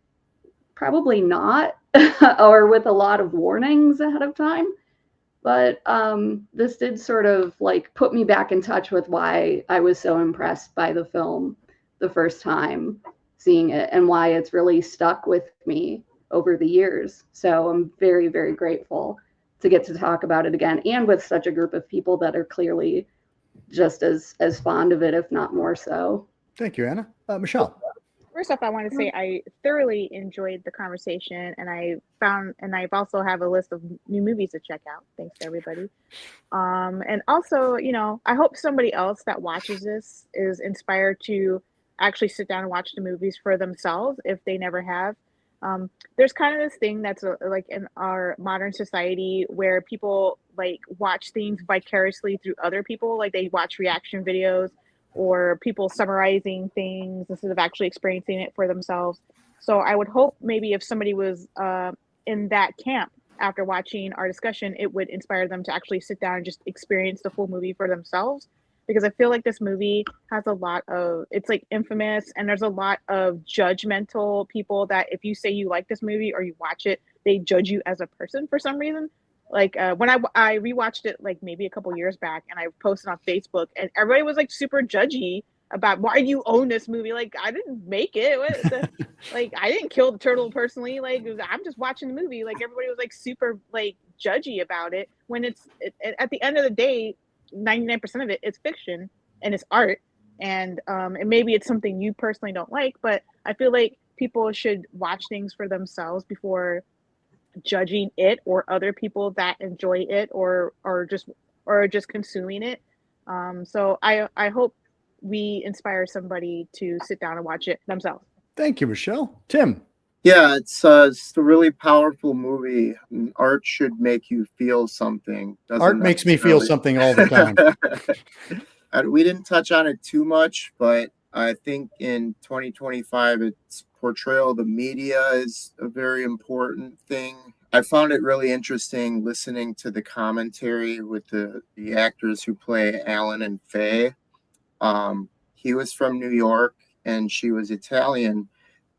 S3: Probably not, or with a lot of warnings ahead of time. But this did sort of like put me back in touch with why I was so impressed by the film the first time seeing it, and why it's really stuck with me over the years. So I'm very, very grateful to get to talk about it again, and with such a group of people that are clearly just as fond of it, if not more so.
S1: Thank you, Anna. Michelle.
S6: First off, I want to say I thoroughly enjoyed the conversation, and I've also have a list of new movies to check out. Thanks to everybody. And also, I hope somebody else that watches this is inspired to actually sit down and watch the movies for themselves if they never have. There's kind of this thing that's like in our modern society where people like watch things vicariously through other people, like they watch reaction videos or people summarizing things instead of actually experiencing it for themselves. So I would hope maybe if somebody was in that camp after watching our discussion, it would inspire them to actually sit down and just experience the full movie for themselves. Because I feel like this movie has a lot of, it's like infamous, and there's a lot of judgmental people that if you say you like this movie or you watch it, they judge you as a person for some reason. Like when I rewatched it like maybe a couple years back, and I posted on Facebook, and everybody was like super judgy about why do you own this movie? Like, I didn't make it. Like, I didn't kill the turtle personally. Like, I'm just watching the movie. Like, everybody was like super like judgy about it, when at the end of the day, 99% of it is fiction and it's art, and maybe it's something you personally don't like, but I feel like people should watch things for themselves before judging it or other people that enjoy it or just consuming it. So I hope we inspire somebody to sit down and watch it themselves.
S1: Thank you, Michelle. Tim.
S4: Yeah, it's a really powerful movie. Art should make you feel something.
S1: Art makes me feel something all the time.
S4: We didn't touch on it too much, but I think in 2025, its portrayal of the media is a very important thing. I found it really interesting listening to the commentary with the actors who play Alan and Faye. He was from New York and she was Italian,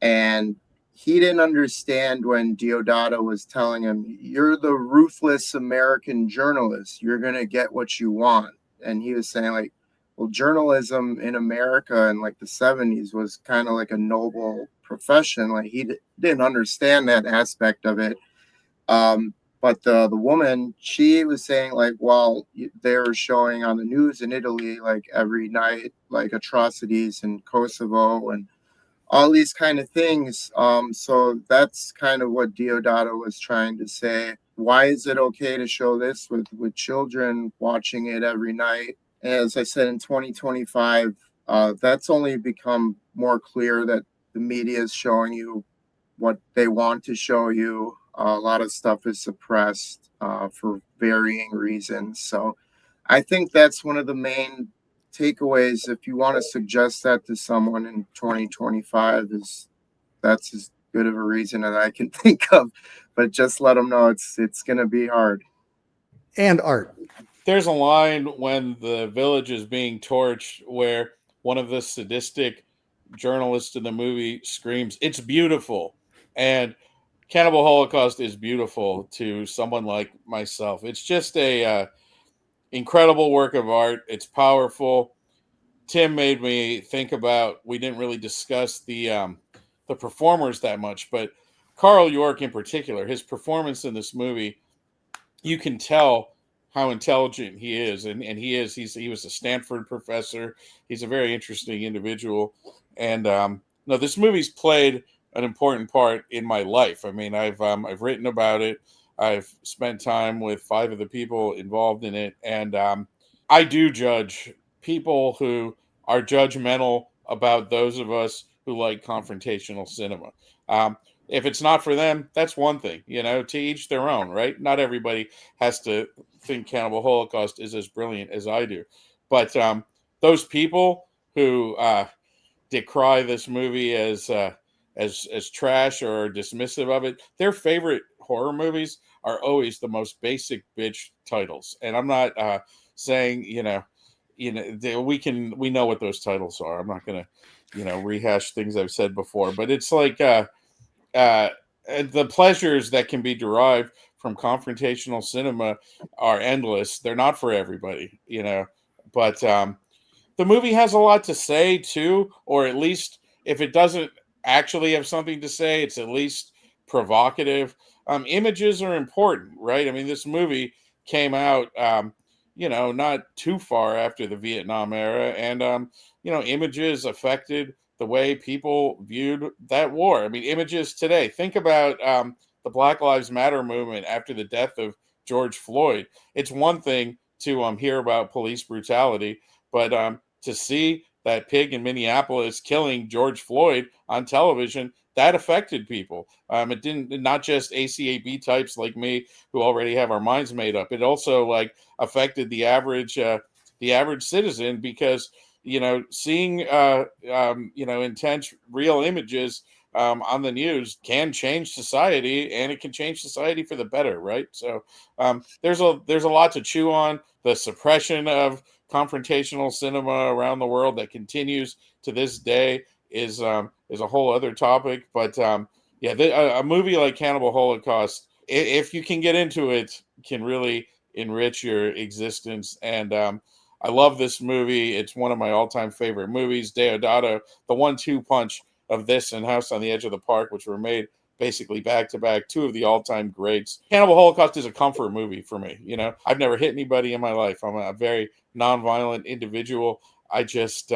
S4: and he didn't understand when Deodato was telling him, "You're the ruthless American journalist. You're gonna get what you want." And he was saying, like, well, journalism in America in like the 70s was kind of like a noble profession. Like didn't understand that aspect of it. But the woman, she was saying like, well, they were showing on the news in Italy like every night, like atrocities in Kosovo and all these kind of things. So that's kind of what Deodato was trying to say. Why is it okay to show this with children watching it every night? As I said, in 2025, that's only become more clear that the media is showing you what they want to show you. A lot of stuff is suppressed for varying reasons. So I think that's one of the main takeaways. If you want to suggest that to someone in 2025, that's as good of a reason that I can think of. But just let them know it's going to be hard.
S1: And Art.
S5: There's a line when the village is being torched where one of the sadistic journalists in the movie screams, "It's beautiful." And Cannibal Holocaust is beautiful to someone like myself. It's just a incredible work of art. It's powerful. Tim made me think about, we didn't really discuss the performers that much, but Carl York in particular, his performance in this movie, you can tell how intelligent he is, and he was a Stanford professor. He's a very interesting individual, and no, this movie's played an important part in my life. I mean, I've written about it. I've spent time with 5 of the people involved in it, and I do judge people who are judgmental about those of us who like confrontational cinema. If it's not for them, that's one thing, to each their own, right? Not everybody has to think Cannibal Holocaust is as brilliant as I do. But those people who decry this movie as trash or dismissive of it, their favorite horror movies are always the most basic bitch titles. And I'm not saying, we know what those titles are. I'm not going to, rehash things I've said before, but it's like the pleasures that can be derived from confrontational cinema are endless. They're not for everybody, but the movie has a lot to say too, or at least if it doesn't actually have something to say, it's at least provocative. Images are important, right? I mean, this movie came out, not too far after the Vietnam era, and images affected the way people viewed that war. I mean, images today. Think about the Black Lives Matter movement after the death of George Floyd. It's one thing to hear about police brutality, but to see that pig in Minneapolis killing George Floyd on television, that affected people. It didn't, not just ACAB types like me who already have our minds made up. It also affected the average citizen, because seeing intense real images on the news can change society, and it can change society for the better, right? So there's a lot to chew on. The suppression of confrontational cinema around the world that continues to this day is a whole other topic. But a movie like Cannibal Holocaust, if you can get into it, can really enrich your existence. And I love this movie. It's one of my all-time favorite movies. Deodato, the 1-2 punch of this and House on the Edge of the Park, which were made basically back-to-back, 2 of the all-time greats. Cannibal Holocaust is a comfort movie for me. I've never hit anybody in my life. I'm a very non-violent individual. I just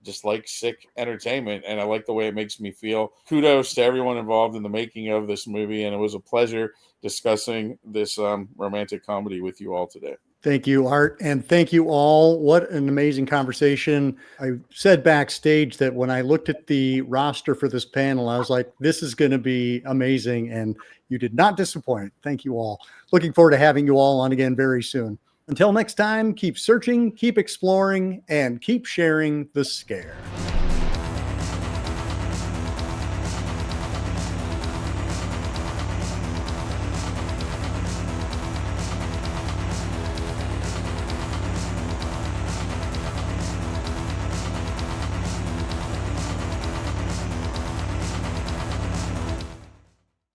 S5: just like sick entertainment, and I like the way it makes me feel. Kudos to everyone involved in the making of this movie, and it was a pleasure discussing this romantic comedy with you all today.
S1: Thank you, Art, and thank you all. What an amazing conversation. I said backstage that when I looked at the roster for this panel, I was like, this is going to be amazing, and you did not disappoint. Thank you all. Looking forward to having you all on again very soon. Until next time, keep searching, keep exploring, and keep sharing the scare.